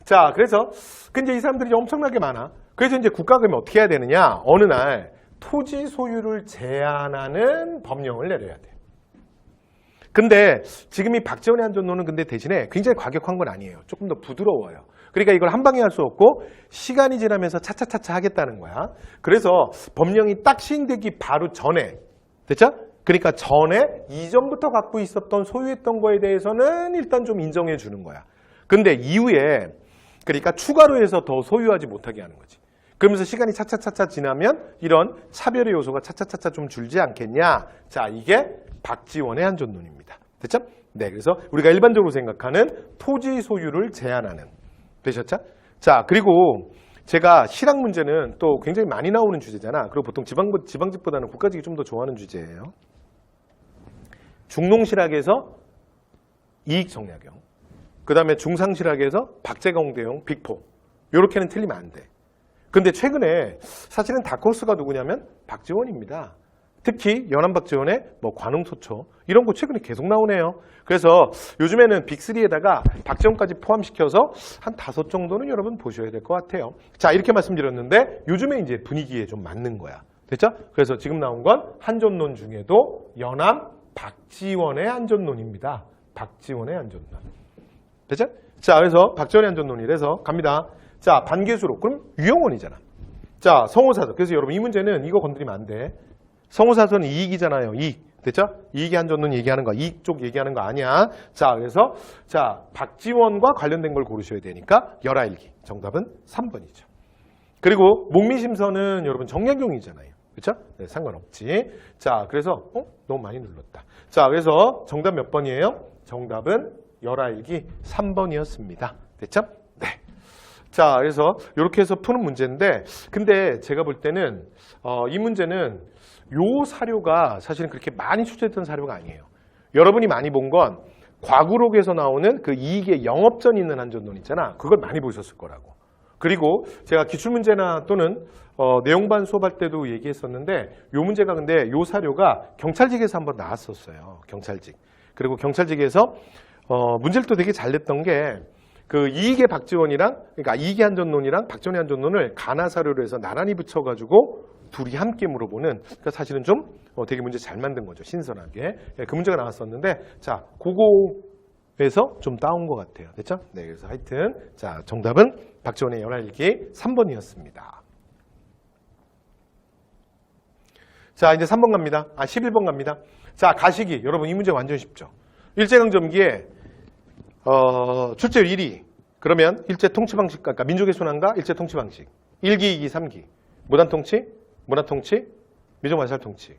자 그래서 근데 이 사람들이 엄청나게 많아. 그래서 이제 국가가 그러면 어떻게 해야 되느냐? 어느 날 토지 소유를 제한하는 법령을 내려야 돼. 근데 지금 이 박지원의 한전론은 근데 대신에 굉장히 과격한 건 아니에요. 조금 더 부드러워요. 그러니까 이걸 한 방에 할 수 없고 시간이 지나면서 차차차차 하겠다는 거야. 그래서 법령이 딱 시행되기 바로 전에 됐죠? 그러니까 전에 이전부터 갖고 있었던 소유했던 거에 대해서는 일단 좀 인정해 주는 거야. 근데 이후에 그러니까 추가로 해서 더 소유하지 못하게 하는 거지. 그러면서 시간이 차차차차 지나면 이런 차별의 요소가 차차차차 좀 줄지 않겠냐. 자, 이게 박지원의 한전론입니다. 됐죠? 네, 그래서 우리가 일반적으로 생각하는 토지 소유를 제한하는. 되셨죠? 자, 그리고 제가 실학 문제는 또 굉장히 많이 나오는 주제잖아. 그리고 보통 지방직보다는 국가직이 좀 더 좋아하는 주제예요. 중농실학에서 이익정약용. 그 다음에 중상실학에서 박제공대용 빅4. 요렇게는 틀리면 안 돼. 근데 최근에 사실은 다크호스가 누구냐면 박지원입니다. 특히 연안박지원의 뭐 관음소초 이런 거 최근에 계속 나오네요. 그래서 요즘에는 빅3에다가 박지원까지 포함시켜서 한 5 정도는 여러분 보셔야 될 것 같아요. 자, 이렇게 말씀드렸는데 요즘에 이제 분위기에 좀 맞는 거야. 됐죠? 그래서 지금 나온 건 한전론 중에도 연안 박지원의 한전론입니다. 박지원의 한전론. 됐죠? 자, 그래서 박지원의 한전론이라서 갑니다. 자, 반개수록. 그럼 유형원이잖아. 자, 성호사설. 그래서 여러분 이 문제는 이거 건드리면 안 돼. 성호사설은 이익이잖아요. 이익. 됐죠? 이익의 한전론 얘기하는 거, 이익 쪽 얘기하는 거 아니야. 자, 그래서 자 박지원과 관련된 걸 고르셔야 되니까 열하일기. 정답은 3번이죠. 그리고 목미심서는 여러분 정약용이잖아요. 그렇죠? 네, 상관없지. 자, 그래서 너무 많이 눌렀다. 자, 그래서 정답 몇 번이에요? 정답은 열하일기 3번이었습니다. 됐죠? 네. 자, 그래서 이렇게 해서 푸는 문제인데, 근데 제가 볼 때는 이 문제는 요 사료가 사실은 그렇게 많이 출제했던 사료가 아니에요. 여러분이 많이 본 건 과구록에서 나오는 그 이익의 영업전 있는 한전론 있잖아. 그걸 많이 보셨을 거라고. 그리고 제가 기출문제나 또는 내용반 수업할 때도 얘기했었는데 요 문제가 근데 요 사료가 경찰직에서 한번 나왔었어요. 경찰직. 그리고 경찰직에서 문제를 또 되게 잘 냈던 게 그 이익의 박지원이랑 그러니까 이익의 한전론이랑 박지원의 한전론을 가나 사료로 해서 나란히 붙여가지고 둘이 함께 물어보는 그러니까 사실은 좀 되게 문제 잘 만든 거죠. 신선하게. 예, 그 문제가 나왔었는데 자, 그거에서 좀 따온 것 같아요. 됐죠? 네, 그래서 하여튼 자, 정답은 박지원의 연활일기 3번이었습니다. 자, 이제 3번 갑니다. 11번 갑니다. 자, 가시기. 여러분 이 문제 완전 쉽죠. 일제강점기에 출제율 1위. 그러면 일제 통치 방식, 그러니까 민족의 순환과 일제 통치 방식. 1기, 2기, 3기. 무단 통치, 문화 통치, 민족 말살 통치.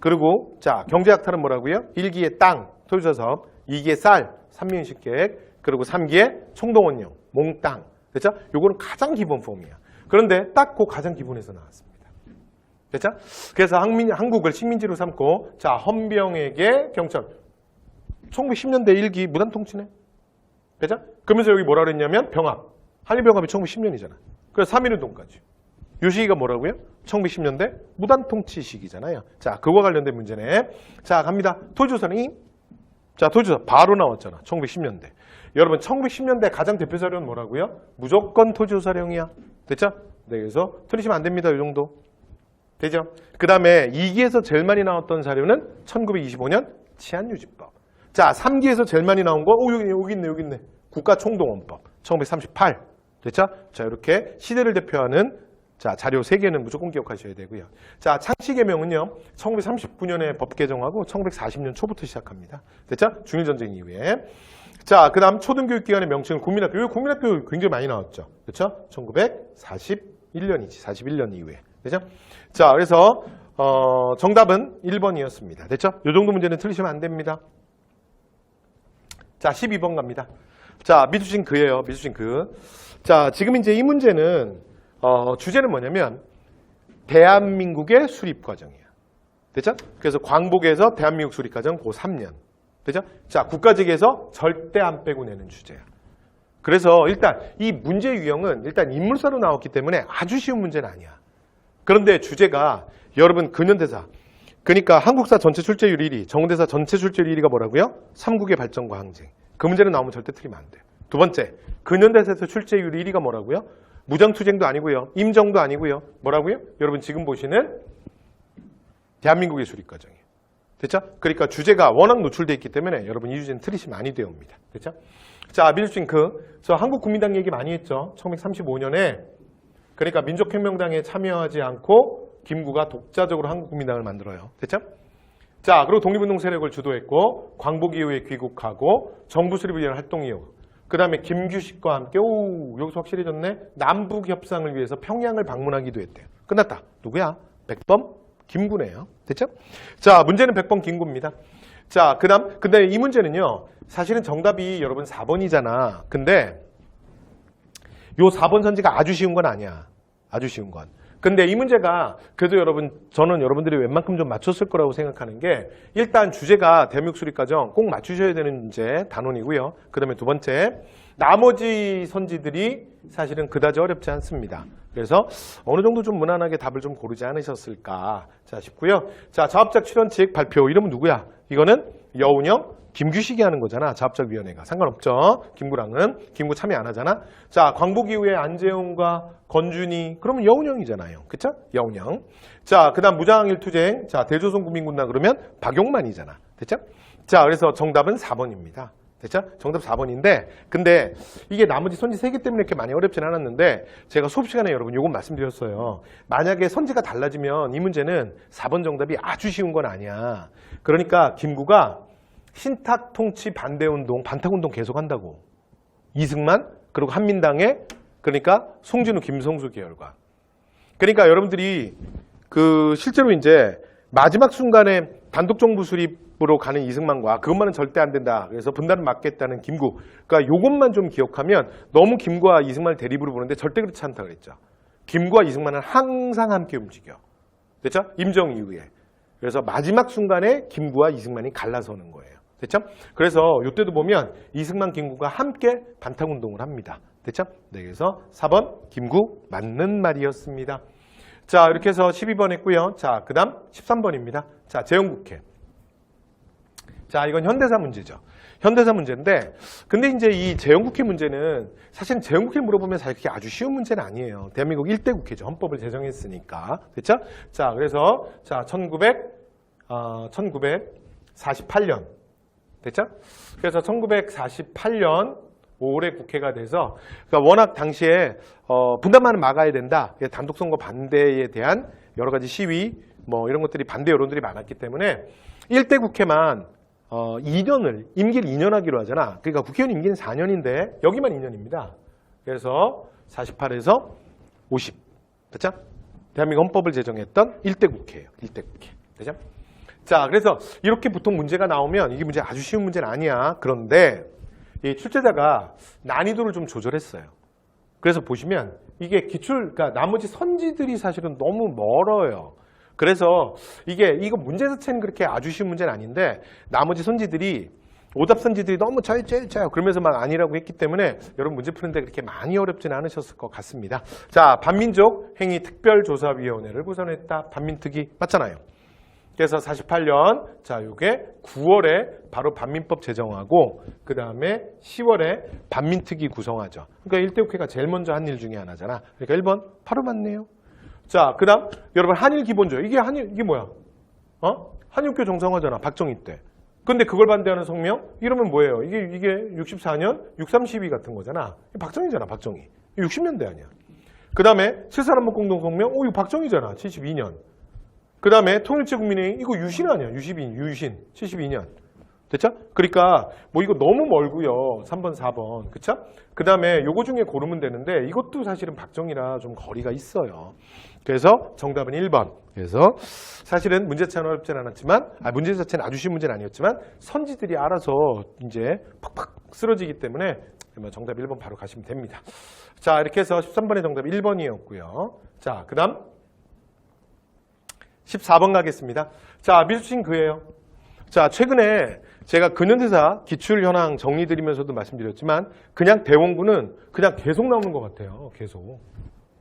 그리고 자, 경제 약탈은 뭐라고요? 1기의 땅, 소유자 사업, 2기의 쌀, 삼민식 계획, 그리고 3기의 총동원령, 몽땅. 됐죠? 요거는 가장 기본 폼이야. 그런데 딱 그 가장 기본에서 나왔습니다. 됐죠? 그래서 한국을 식민지로 삼고 자, 헌병에게 경찰 1910년대 1기 무단 통치네. 됐죠? 그러면서 여기 뭐라 그랬냐면 병합. 한일병합이 1910년이잖아. 그래서 3.1운동까지. 요 시기가 뭐라고요? 1910년대 무단 통치 시기잖아요. 자, 그거와 관련된 문제네. 자, 갑니다. 토지조사는 자, 토지조사 바로 나왔잖아. 1910년대. 여러분 1910년대 가장 대표 사료는 뭐라고요? 무조건 토지조사령이야. 됐죠? 네, 그래서 틀리시면 안 됩니다. 이 정도. 되죠? 그 다음에 2기에서 제일 많이 나왔던 사료는 1925년 치안유지법. 자, 3기에서 제일 많이 나온 거, 여기 있네. 국가총동원법. 1938. 됐죠? 자, 이렇게 시대를 대표하는 자, 자료 3개는 무조건 기억하셔야 되고요. 자, 창씨개명은요, 1939년에 법 개정하고 1940년 초부터 시작합니다. 됐죠? 중일전쟁 이후에. 자, 그 다음 초등교육기관의 명칭은 국민학교. 이 국민학교 굉장히 많이 나왔죠. 그렇죠? 1941년이지. 41년 이후에. 됐죠? 자, 그래서 정답은 1번이었습니다. 됐죠? 이 정도 문제는 틀리시면 안 됩니다. 자, 12번 갑니다. 자, 미수진 그예요. 미수진 그. 자, 지금 이제 이 문제는 주제는 뭐냐면 대한민국의 수립과정이야. 됐죠? 그래서 광복에서 대한민국 수립과정 고 3년. 됐죠? 자, 국가직에서 절대 안 빼고 내는 주제야. 그래서 일단 이 문제 유형은 일단 인물사로 나왔기 때문에 아주 쉬운 문제는 아니야. 그런데 주제가 여러분 근현대사. 그러니까 한국사 전체 출제율 1위, 정대사 전체 출제율 1위가 뭐라고요? 삼국의 발전과 항쟁. 그 문제는 나오면 절대 틀리면 안 돼. 두 번째, 근현대사에서 출제율 1위가 뭐라고요? 무장투쟁도 아니고요. 임정도 아니고요. 뭐라고요? 여러분 지금 보시는 대한민국의 수립과정이에요. 됐죠? 그러니까 주제가 워낙 노출되어 있기 때문에 여러분 이 주제는 틀리시면 많이 되어 옵니다. 됐죠? 자, 미술진 저 한국국민당 얘기 많이 했죠. 1935년에 그러니까 민족혁명당에 참여하지 않고 김구가 독자적으로 한국국민당을 만들어요. 됐죠? 자, 그리고 독립운동 세력을 주도했고 광복 이후에 귀국하고 정부 수립을 위한 활동 이후 그 다음에 김규식과 함께 여기서 확실해졌네. 남북 협상을 위해서 평양을 방문하기도 했대요. 끝났다. 누구야? 백범 김구네요. 됐죠? 자, 문제는 백범 김구입니다. 자, 근데 이 문제는요. 사실은 정답이 여러분 4번이잖아. 근데 요 4번 선지가 아주 쉬운 건 아니야. 아주 쉬운 건. 근데 이 문제가 그래도 저는 여러분들이 웬만큼 좀 맞췄을 거라고 생각하는 게 일단 주제가 대한민국 수립과정 꼭 맞추셔야 되는 문제 단원이고요. 그 다음에 두 번째 나머지 선지들이 사실은 그다지 어렵지 않습니다. 그래서 어느 정도 좀 무난하게 답을 좀 고르지 않으셨을까 자 싶고요. 자, 자업적 출연칙 발표 이름은 누구야? 이거는 여운형 김규식이 하는 거잖아. 자업적위원회가. 상관없죠. 김구랑은. 김구 참여 안 하잖아. 자, 광복 이후에 안재홍과 건준이. 그러면 여운형이잖아요. 그쵸? 여운형. 자, 그 다음 무장일투쟁. 자, 대조선 국민군단 그러면 박용만이잖아. 됐죠? 자, 그래서 정답은 4번입니다. 됐죠? 정답 4번인데 근데 이게 나머지 선지 3개 때문에 이렇게 많이 어렵진 않았는데 제가 수업 시간에 여러분 요건 말씀드렸어요. 만약에 선지가 달라지면 이 문제는 4번 정답이 아주 쉬운 건 아니야. 그러니까 김구가 신탁 통치 반대운동, 반탁운동 계속한다고. 이승만, 그리고 한민당에, 그러니까 송진우, 김성수 계열과. 그러니까 여러분들이 실제로 이제 마지막 순간에 단독정부 수립 으로 가는 이승만과 그것만은 절대 안 된다. 그래서 분단을 막겠다는 김구. 그러니까 요것만 좀 기억하면 너무 김구와 이승만을 대립으로 보는데 절대 그렇지 않다 그랬죠. 김구와 이승만은 항상 함께 움직여. 됐죠? 임정 이후에. 그래서 마지막 순간에 김구와 이승만이 갈라서는 거예요. 됐죠? 그래서 이때도 보면 이승만, 김구가 함께 반탁운동을 합니다. 됐죠? 네, 그래서 4번 김구 맞는 말이었습니다. 자, 이렇게 해서 12번 했고요. 자, 그 다음 13번입니다. 자, 재헌국회. 자, 이건 현대사 문제죠. 현대사 문제인데, 근데 이제 이 재헌국회 문제는 사실 재헌국회 물어보면 사실 그게 아주 쉬운 문제는 아니에요. 대한민국 1대 국회죠. 헌법을 제정했으니까. 됐죠? 자, 그래서, 자, 1948년. 됐죠? 그래서 1948년 5월에 국회가 돼서, 그러니까 워낙 당시에, 분단만은 막아야 된다. 단독선거 반대에 대한 여러 가지 시위, 뭐 이런 것들이 반대 여론들이 많았기 때문에 1대 국회만 2년을, 임기를 2년 하기로 하잖아. 그러니까 국회의원 임기는 4년인데 여기만 2년입니다. 그래서 48에서 50. 됐죠? 대한민국 헌법을 제정했던 1대 국회예요. 1대 국회. 됐죠? 자, 그래서 이렇게 보통 문제가 나오면 이게 문제 아주 쉬운 문제는 아니야. 그런데 이 출제자가 난이도를 좀 조절했어요. 그래서 보시면 이게 그러니까 나머지 선지들이 사실은 너무 멀어요. 그래서 이거 문제 자체는 그렇게 아주 쉬운 문제는 아닌데 나머지 선지들이 오답 선지들이 너무 짜요 그러면서 막 아니라고 했기 때문에 여러분 문제 푸는데 그렇게 많이 어렵지는 않으셨을 것 같습니다. 자, 반민족 행위 특별조사위원회를 구성했다. 반민특위 맞잖아요. 그래서 48년 자, 요게 9월에 바로 반민법 제정하고 그 다음에 10월에 반민특위 구성하죠. 그러니까 1대 국회가 제일 먼저 한 일 중에 하나잖아. 그러니까 1번 바로 맞네요. 자, 그 다음, 여러분, 한일 기본조약. 이게 뭐야? 한일교 정상화잖아, 박정희 때. 근데 그걸 반대하는 성명? 이러면 뭐예요? 이게 64년 6.3 같은 거잖아. 박정희잖아, 박정희. 60년대 아니야. 그 다음에 7.3 공동성명? 이거 박정희잖아, 72년. 그 다음에 통일제국민회의, 이거 유신 아니야, 유신, 72년. 됐죠? 그러니까 뭐 이거 너무 멀고요. 3번, 4번. 그쵸? 그 다음에 요거 중에 고르면 되는데 이것도 사실은 박정희라 좀 거리가 있어요. 그래서 정답은 1번. 그래서 사실은 문제 자체는 어렵진 않았지만, 문제 자체는 아주 쉬운 문제는 아니었지만 선지들이 알아서 이제 팍팍 쓰러지기 때문에 정답 1번 바로 가시면 됩니다. 자, 이렇게 해서 13번의 정답 1번이었고요. 자, 그 다음 14번 가겠습니다. 자, 밀수신 그예요. 자, 최근에 제가 근현대사 기출 현황 정리 드리면서도 말씀드렸지만 그냥 대원군은 그냥 계속 나오는 것 같아요. 계속.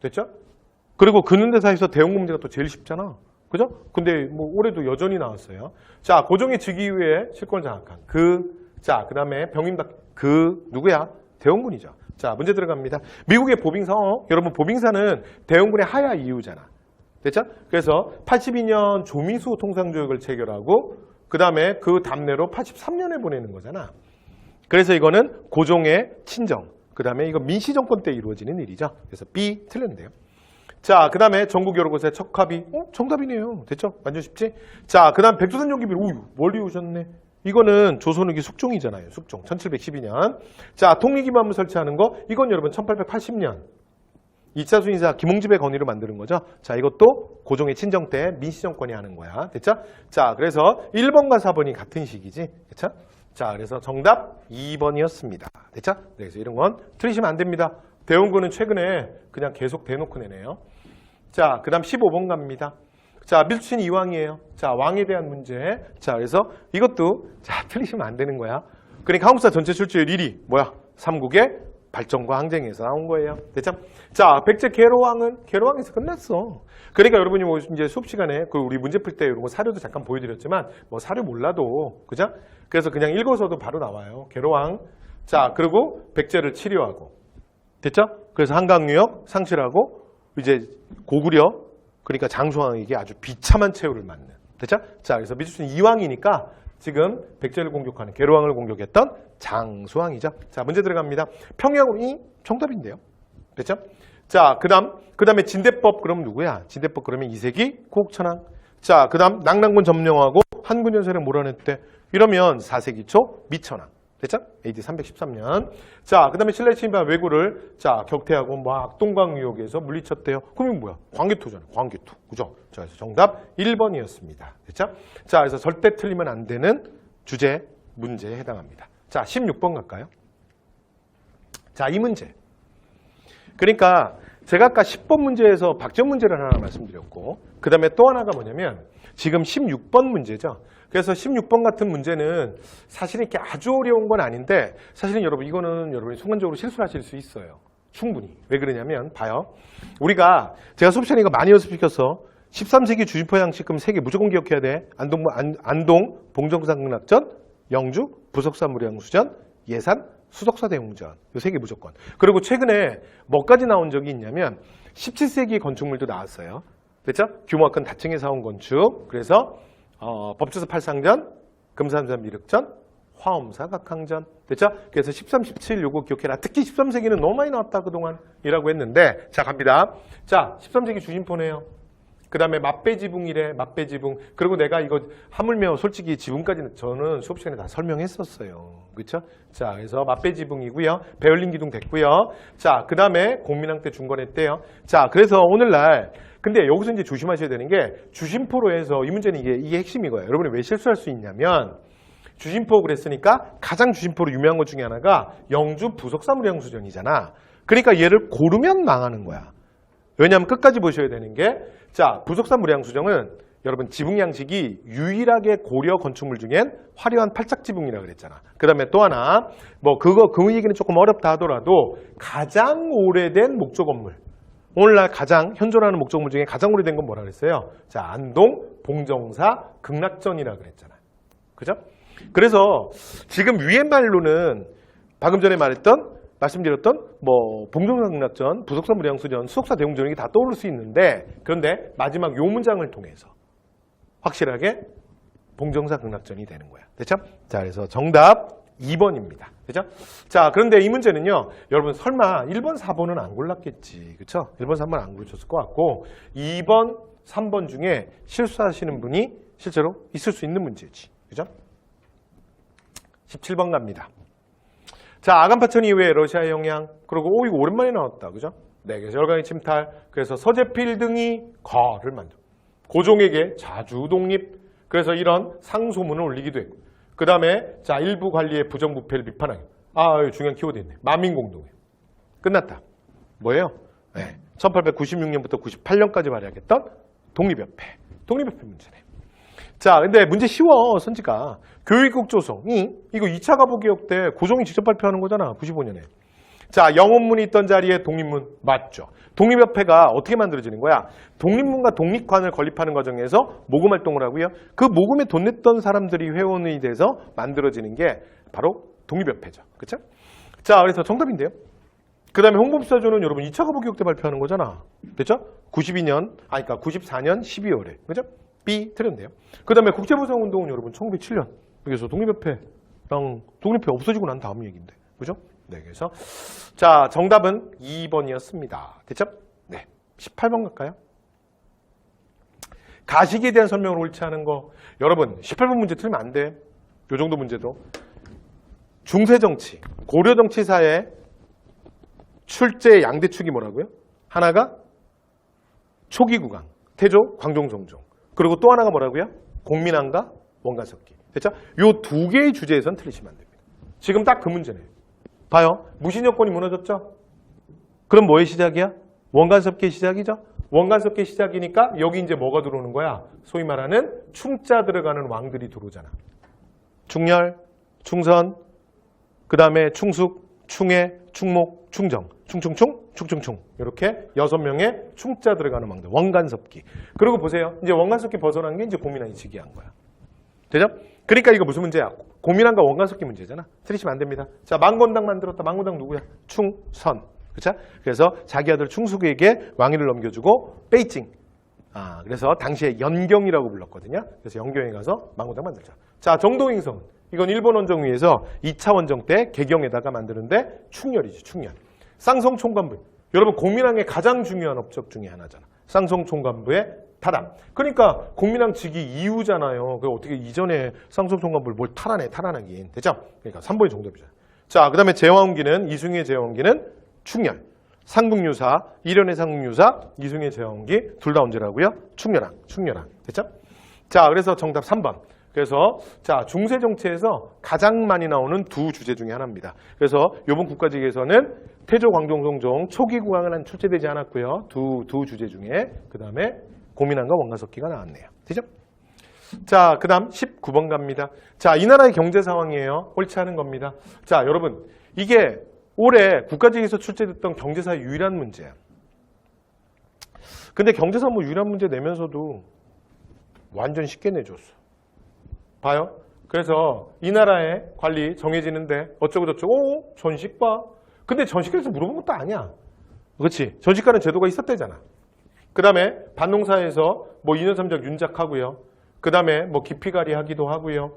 됐죠? 그리고 근현대사에서 대원군 문제가 또 제일 쉽잖아. 그죠? 근데 뭐 올해도 여전히 나왔어요. 자, 고종의 즉위 이후에 실권을 장악한 자, 그 다음에 병임박 누구야? 대원군이죠. 자, 문제 들어갑니다. 미국의 보빙사, 여러분 보빙사는 대원군의 하야 이후잖아. 됐죠? 그래서 82년 조미수 통상조약을 체결하고 그 다음에 그 답례로 83년에 보내는 거잖아. 그래서 이거는 고종의 친정. 그 다음에 이거 민씨정권 때 이루어지는 일이죠. 그래서 B 틀렸는데요. 자, 그 다음에 전국 여러 곳의 척합이. 정답이네요. 됐죠? 완전 쉽지? 자, 그 다음 백두산 용기비. 멀리 오셨네. 이거는 조선후기 숙종이잖아요. 숙종. 1712년. 자, 통일기만부 설치하는 거. 이건 여러분 1880년. 2차 수인사 김홍집의 건의로 만드는 거죠. 자, 이것도 고종의 친정 때 민씨정권이 하는 거야. 됐죠? 자, 그래서 1번과 4번이 같은 시기지. 됐죠? 자, 그래서 정답 2번이었습니다. 됐죠? 네, 그래서 이런 건 틀리시면 안 됩니다. 대원군은 최근에 그냥 계속 대놓고 내네요. 자, 그 다음 15번 갑니다. 자, 밀수신 이왕이에요. 자, 왕에 대한 문제. 자, 그래서 이것도 자, 틀리시면 안 되는 거야. 그러니까 한국사 전체 출제율 1위. 뭐야? 삼국의 발전과 항쟁에서 나온 거예요. 됐죠? 자, 백제 개로왕에서 끝났어. 그러니까 여러분이 뭐 이제 수업 시간에 우리 문제 풀 때 이런 거 사료도 잠깐 보여드렸지만 뭐 사료 몰라도 그죠? 그래서 그냥 읽어서도 바로 나와요. 개로왕. 자, 그리고 백제를 치료하고. 됐죠? 그래서 한강유역 상실하고 이제 고구려 그러니까 장수왕에게 아주 비참한 최후를 맞는. 됐죠? 자, 그래서 밀수신 이왕이니까 지금 백제를 공격하는 개로왕을 공격했던 장수왕이죠. 자, 문제 들어갑니다. 평양이 정답인데요. 됐죠? 자, 그 다음에 진대법 그럼 누구야? 진대법 그러면 이세기 고국천왕. 자, 그 다음 낙랑군 점령하고 한군 연세를 몰아냈대. 이러면 4세기 초 미천왕. 됐죠? AD 313년. 자, 그 다음에 신라에 침입한 왜구를 자 격퇴하고 막 동광유역에서 물리쳤대요. 그럼 이건 뭐야? 광개토잖아. 광개토. 그죠? 자, 그래서 정답 1번이었습니다. 됐죠? 자, 그래서 절대 틀리면 안 되는 주제, 문제에 해당합니다. 자, 16번 갈까요? 자, 이 문제. 그러니까 제가 아까 10번 문제에서 박지원 문제를 하나 말씀드렸고, 그 다음에 또 하나가 뭐냐면 지금 16번 문제죠. 그래서 16번 같은 문제는 사실 이렇게 아주 어려운 건 아닌데 사실은 여러분 이거는 여러분이 순간적으로 실수하실 수 있어요. 충분히. 왜 그러냐면 봐요. 우리가 제가 수업 시간에 이거 많이 연습시켜서 13세기 주진포 양식금 3개 무조건 기억해야 돼. 안동 봉정상근학전, 영주 부석사무량수전, 예산 수덕사 대웅전. 이 3개 무조건. 그리고 최근에 뭐까지 나온 적이 있냐면 17세기 건축물도 나왔어요. 그렇죠? 규모가 큰 다층에 사온 건축. 그래서 법조사 팔상전, 금산산 미륵전, 화엄사 각항전. 됐죠? 그래서 13, 17 요거 기억해라. 특히 13세기는 너무 많이 나왔다 그동안이라고 했는데 자 갑니다. 자 13세기 주진포네요. 그 다음에 맛배지붕이래. 맛배지붕. 그리고 내가 이거 하물며 솔직히 지붕까지는 저는 수업 시간에 다 설명했었어요. 그렇죠? 자 그래서 맛배지붕이고요. 배열린 기둥 됐고요. 자 그 다음에 공민왕 때 중건했대요. 자 그래서 오늘날 근데 여기서 이제 조심하셔야 되는 게 주심포로 해서 이 문제는 이게 핵심인 거예요. 여러분이 왜 실수할 수 있냐면 주심포 그랬으니까 가장 주심포로 유명한 것 중에 하나가 영주 부석사무량수전이잖아. 그러니까 얘를 고르면 망하는 거야. 왜냐하면 끝까지 보셔야 되는 게 자 부석사무량수전은 여러분 지붕 양식이 유일하게 고려 건축물 중엔 화려한 팔짝지붕이라 그랬잖아. 그 다음에 또 하나 뭐 그 얘기는 조금 어렵다 하더라도 가장 오래된 목조 건물. 오늘날 가장 현존하는 목조건물 중에 가장 오래된 건 뭐라 그랬어요? 자, 안동 봉정사 극락전이라 그랬잖아요. 그죠? 그래서 지금 위의 말로는 방금 전에 말씀드렸던 뭐 봉정사 극락전, 부석사 무량수전, 수석사 대웅전 이게 다 떠오를 수 있는데 그런데 마지막 요 문장을 통해서 확실하게 봉정사 극락전이 되는 거야. 됐죠? 자, 그래서 정답 2번입니다. 그죠? 자, 그런데 이 문제는요, 여러분 설마 1번, 4번은 안 골랐겠지. 그쵸? 1번, 3번 안 고르셨을 것 같고, 2번, 3번 중에 실수하시는 분이 실제로 있을 수 있는 문제지. 그죠? 17번 갑니다. 자, 아간파천 이후에 러시아의 영향, 그리고 이거 오랜만에 나왔다. 그죠? 네, 그래서 열강의 침탈, 그래서 서재필 등이 거를 만들어. 고종에게 자주 독립, 그래서 이런 상소문을 올리기도 했고, 그 다음에 자 일부 관리의 부정부패를 비판하기. 중요한 키워드 있네. 만민공동회. 끝났다. 뭐예요? 네. 1896년부터 98년까지 발의하겠던 독립협회. 독립협회 문제네. 자, 근데 문제 쉬워. 선지가. 교육국 조성이 이거 2차 가보개혁 때 고종이 직접 발표하는 거잖아. 95년에. 자, 영혼문이 있던 자리에 독립문 맞죠. 독립협회가 어떻게 만들어지는 거야? 독립문과 독립관을 건립하는 과정에서 모금 활동을 하고요. 그 모금에 돈 냈던 사람들이 회원이 돼서 만들어지는 게 바로 독립협회죠. 그렇죠? 자, 그래서 정답인데요. 그 다음에 홍범사조는 여러분 2차 가보개혁 때 발표하는 거잖아. 됐죠? 94년 12월에. 그죠? B 틀렸네요. 그 다음에 국제보상운동은 여러분 1907년. 그래서 독립협회랑 독립협회 없어지고 난 다음 얘기인데. 그죠? 네, 그래서 자 정답은 2번이었습니다. 됐죠? 네, 18번 갈까요? 가식에 대한 설명을 옳지 않은 거. 여러분 18번 문제 틀리면 안 돼. 요 정도 문제도. 중세정치, 고려정치사의 출제 양대축이 뭐라고요? 하나가 초기국왕, 태조, 광종, 성종. 그리고 또 하나가 뭐라고요? 공민왕과 원가섭기. 됐죠? 요 두 개의 주제에선 틀리시면 안 됩니다. 지금 딱 그 문제네요. 봐요. 무신여권이 무너졌죠? 그럼 뭐의 시작이야? 원간섭기의 시작이죠? 원간섭기의 시작이니까 여기 이제 뭐가 들어오는 거야? 소위 말하는 충자 들어가는 왕들이 들어오잖아. 충렬, 충선, 그 다음에 충숙, 충해, 충목, 충정, 충충충, 충충충 이렇게 6명의 충자 들어가는 왕들. 원간섭기. 그리고 보세요. 이제 원간섭기 벗어난 게 이제 고민왕이 즉위한 거야. 되죠? 그러니까 이거 무슨 문제야? 고민왕과 원간섭기 문제잖아. 틀리시면 안 됩니다. 자, 망건당 만들었다. 망건당 누구야? 충선. 그렇죠? 그래서 자기 아들 충숙에게 왕위를 넘겨주고 베이징. 그래서 당시에 연경이라고 불렀거든요. 그래서 연경에 가서 망건당 만들자. 자, 정도행성. 이건 일본 원정 위에서 2차 원정 때 개경에다가 만드는데 충렬이지, 충렬. 쌍성총관부. 여러분 고민왕의 가장 중요한 업적 중에 하나잖아. 쌍성총관부의 타당. 그러니까 공민왕 즉위 이후잖아요. 그 어떻게 이전에 쌍속종간부를 뭘 탈환하긴. 되죠? 그러니까 3번이 정답이죠. 자, 그 다음에 제왕기는 이숭의 제왕기는 충렬. 상국유사, 일련의 상국유사, 이숭의 제왕기 둘 다 언제라고요? 충렬왕. 됐죠? 자, 그래서 정답 3번. 그래서 자, 중세 정치에서 가장 많이 나오는 두 주제 중에 하나입니다. 그래서 이번 국가직에서는 태조 광종성종 초기 국왕은 출제되지 않았고요. 두 주제 중에 그 다음에 고민왕과 원가석기가 나왔네요. 되죠? 자, 그 다음 19번 갑니다. 자, 이 나라의 경제 상황이에요. 옳지 않은 겁니다. 자, 여러분 이게 올해 국가직에서 출제됐던 경제사 유일한 문제야. 근데 경제사 뭐 유일한 문제 내면서도 완전 쉽게 내줬어. 봐요. 그래서 이 나라의 관리 정해지는데 어쩌고저쩌고 오, 전식과. 근데 전식과에서 물어본 것도 아니야. 그렇지. 전식과는 제도가 있었대잖아. 그 다음에 반농사에서 뭐 2년 3작 윤작하고요. 그 다음에 뭐 기피가리 하기도 하고요.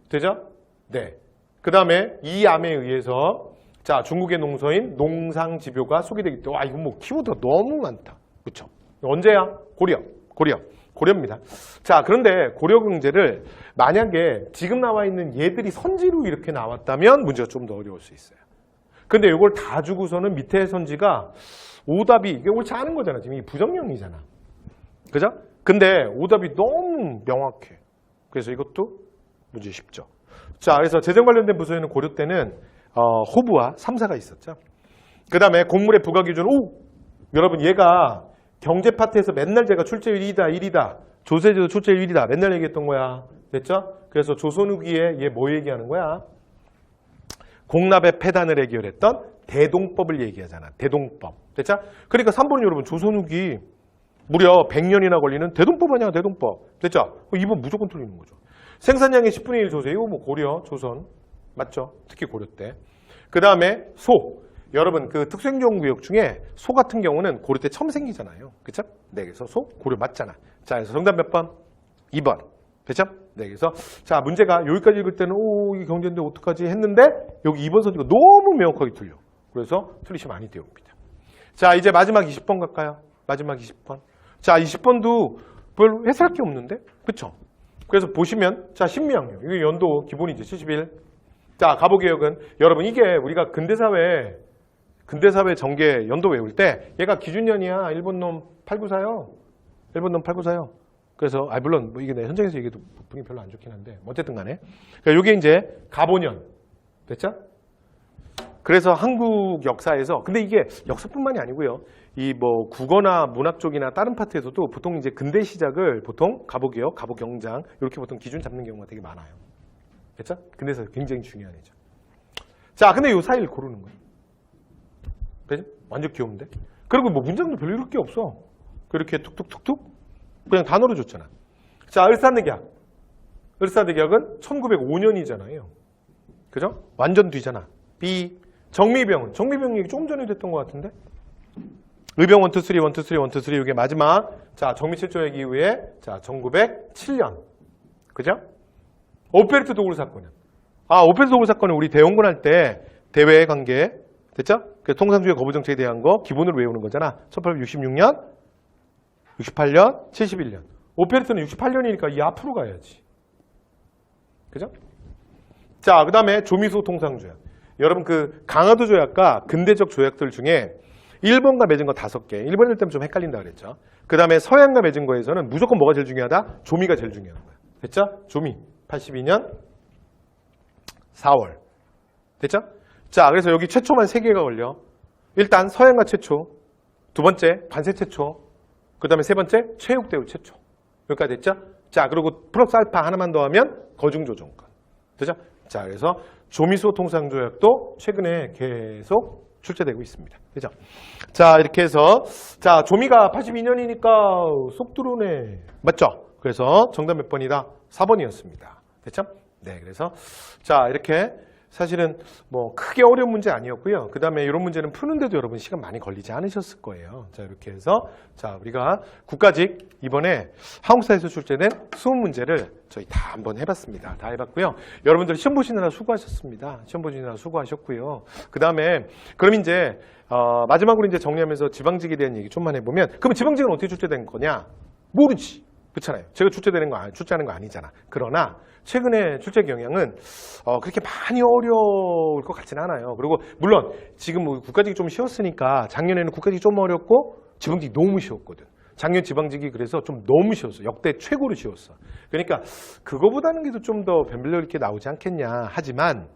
되죠? 네. 그 다음에 이 암에 의해서 자, 중국의 농서인 농상집요가 소개되기 때문에 와, 이거 뭐 키워드가 너무 많다. 그렇죠? 언제야? 고려입니다. 자, 그런데 고려 경제를 만약에 지금 나와 있는 얘들이 선지로 이렇게 나왔다면 문제가 좀 더 어려울 수 있어요. 근데 이걸 다 주고서는 밑에 선지가 오답이 이게 옳지 않은 거잖아. 지금 이게 부정형이잖아. 그죠? 근데 오답이 너무 명확해. 그래서 이것도 문제 쉽죠. 자, 그래서 재정 관련된 부서에는 고려 때는 호부와 3사가 있었죠. 그 다음에 공물의 부가기준, 여러분 얘가 경제 파트에서 맨날 제가 출제율 1이다. 조세제도 출제율 1이다. 맨날 얘기했던 거야. 됐죠? 그래서 조선 후기에 얘 뭐 얘기하는 거야? 공납의 폐단을 해결했던 대동법을 얘기하잖아. 대동법. 됐죠? 그러니까 3번은 여러분 조선 후기 무려 100년이나 걸리는 대동법 아니야, 대동법. 됐죠? 2번 무조건 틀리는 거죠. 생산량의 10분의 1 조세. 이거 뭐 고려, 조선. 맞죠? 특히 고려 때. 그 다음에 소. 여러분 그 특수행정구역 중에 소 같은 경우는 고려 때 처음 생기잖아요. 그쵸? 네, 그래서 소, 고려 맞잖아. 자, 그래서 정답 몇 번? 2번. 됐죠? 네, 그래서 자, 문제가 여기까지 읽을 때는 이게 경제인데 어떡하지 했는데 여기 2번 선지가 너무 명확하게 틀려. 그래서 틀리시면 아니 되옵니다. 자, 이제 마지막 20번 갈까요? 마지막 20번. 자, 20번도 별로 해석할 게 없는데? 그쵸? 그래서 보시면 자, 신미학령. 이게 연도 기본이죠. 71. 자, 가보개혁은 여러분 이게 우리가 근대사회 전개 연도 외울 때 얘가 기준년이야. 일본 놈 894요. 일본 놈 894요. 그래서 물론 뭐 이게 내 현장에서 얘기해도 분위기 별로 안 좋긴 한데 어쨌든 간에 그러니까 이게 이제 가보년. 됐죠? 그래서 한국 역사에서 근데 이게 역사뿐만이 아니고요. 이 뭐 국어나 문학 쪽이나 다른 파트에서도 보통 이제 근대 시작을 보통 가보개혁, 가보경장 이렇게 보통 기준 잡는 경우가 되게 많아요. 됐죠? 근데서 굉장히 중요한 애죠. 자, 근데 요 사이를 고르는 거예요. 그죠? 완전 귀여운데? 그리고 뭐 문장도 별로 이럴 게 없어. 그렇게 툭툭툭툭 그냥 단어로 줬잖아. 자, 을사늑약. 을사늑약은 1905년이잖아요. 그죠? 완전 뒤잖아. B. 정미병은. 정미병 얘기 조금 전에 됐던 것 같은데? 의병 1, 2, 3, 1, 2, 3, 1, 2, 3 이게 마지막. 자, 정미칠조약 이후에 자, 1907년. 그죠? 오페르트 도굴 사건은. 오페르트 도굴 사건은 우리 대원군 할 때 대외 관계 됐죠? 그 통상주의 거부 정책에 대한 거 기본으로 외우는 거잖아. 1866년, 68년, 71년. 오페르트는 68년이니까 이 앞으로 가야지. 그죠? 자, 그 다음에 조미소 통상조약. 여러분 그 강화도 조약과 근대적 조약들 중에 일본과 맺은 거 5개. 일본일 때문에 좀 헷갈린다 그랬죠. 그 다음에 서양과 맺은 거에서는 무조건 뭐가 제일 중요하다? 조미가 제일 중요한 거야. 됐죠? 조미. 82년 4월. 됐죠? 자, 그래서 여기 최초만 3개가 걸려. 일단 서양과 최초, 두 번째 관세 최초, 그 다음에 세 번째 체육대우 최초. 여기까지 됐죠? 자, 그리고 플러스 알파 하나만 더하면 거중조정권. 됐죠? 자, 그래서 조미소 통상조약도 최근에 계속 출제되고 있습니다. 그죠? 자, 이렇게 해서 자, 조미가 82년이니까 쏙 들어오네. 맞죠? 그래서 정답 몇 번이다? 4번이었습니다. 됐죠? 네, 그래서 자, 이렇게 사실은 뭐 크게 어려운 문제 아니었고요. 그 다음에 이런 문제는 푸는데도 여러분 시간 많이 걸리지 않으셨을 거예요. 자, 이렇게 해서 자, 우리가 국가직 이번에 한국사에서 출제된 20문제를 저희 다 한번 해봤습니다. 다 해봤고요. 여러분들 시험 보시느라 수고하셨습니다. 시험 보시느라 수고하셨고요. 그 다음에 그럼 이제 마지막으로 이제 정리하면서 지방직에 대한 얘기 좀만 해보면 그럼 지방직은 어떻게 출제된 거냐? 모르지. 그렇잖아요. 제가 출제하는 거 아니잖아. 그러나 최근에 출제 경향은 그렇게 많이 어려울 것 같지는 않아요. 그리고 물론 지금 뭐 국가직이 좀 쉬웠으니까 작년에는 국가직이 좀 어렵고 지방직이 너무 쉬웠거든. 작년 지방직이 그래서 좀 너무 쉬웠어. 역대 최고로 쉬웠어. 그러니까 그거보다는 그래도 좀 더 변별력 있게 나오지 않겠냐. 하지만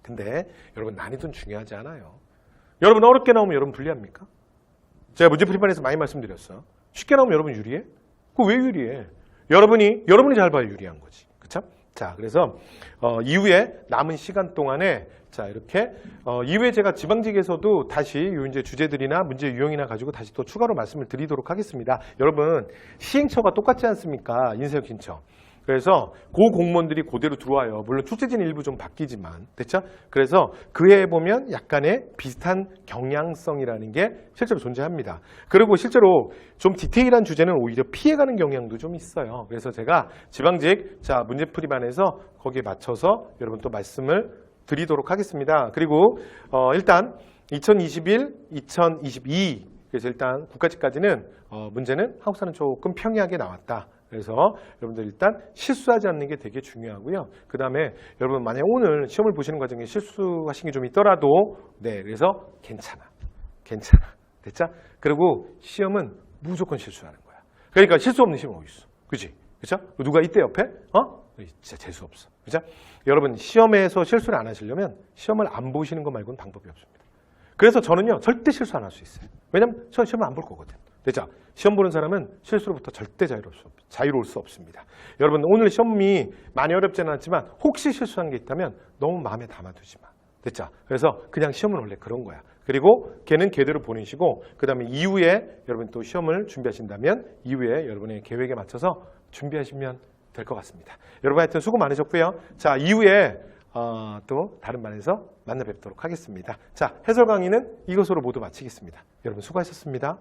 근데 여러분 난이도는 중요하지 않아요. 여러분 어렵게 나오면 여러분 불리합니까? 제가 문제풀이판에서 많이 말씀드렸어. 쉽게 나오면 여러분 유리해? 그거 왜 유리해? 여러분이 잘 봐야 유리한 거지. 그쵸? 자, 그래서 이후에 남은 시간 동안에 자, 이렇게 이후에 제가 지방직에서도 다시 요 이제 주제들이나 문제 유형이나 가지고 다시 또 추가로 말씀을 드리도록 하겠습니다. 여러분, 시행처가 똑같지 않습니까? 인사역 신청. 그래서 고 공무원들이 그대로 들어와요. 물론 출제진 일부 좀 바뀌지만. 됐죠? 그래서 그 해에 보면 약간의 비슷한 경향성이라는 게 실제로 존재합니다. 그리고 실제로 좀 디테일한 주제는 오히려 피해가는 경향도 좀 있어요. 그래서 제가 지방직 자 문제풀이반에서 거기에 맞춰서 여러분 또 말씀을 드리도록 하겠습니다. 그리고 일단 2021, 2022 그래서 일단 국가직까지는 문제는 한국사는 조금 평이하게 나왔다. 그래서 여러분들 일단 실수하지 않는 게 되게 중요하고요. 그 다음에 여러분 만약 오늘 시험을 보시는 과정에 실수하신 게 좀 있더라도 네 그래서 괜찮아. 됐죠? 그리고 시험은 무조건 실수하는 거야. 그러니까 실수 없는 시험 어디 있어? 그지? 그죠? 누가 있대 옆에? 진짜 재수 없어. 그죠? 여러분 시험에서 실수를 안 하시려면 시험을 안 보시는 거 말고는 방법이 없습니다. 그래서 저는요 절대 실수 안 할 수 있어요. 왜냐면 저는 시험을 안 볼 거거든. 됐죠? 시험 보는 사람은 실수로부터 절대 자유로울 수 없습니다. 여러분 오늘 시험이 많이 어렵지는 않지만 혹시 실수한 게 있다면 너무 마음에 담아두지 마. 됐죠? 그래서 그냥 시험은 원래 그런 거야. 그리고 걔는 걔대로 보내시고 그 다음에 이후에 여러분 또 시험을 준비하신다면 이후에 여러분의 계획에 맞춰서 준비하시면 될 것 같습니다. 여러분 하여튼 수고 많으셨고요. 자 이후에 또 다른 반에서 만나 뵙도록 하겠습니다. 자 해설 강의는 이것으로 모두 마치겠습니다. 여러분 수고하셨습니다.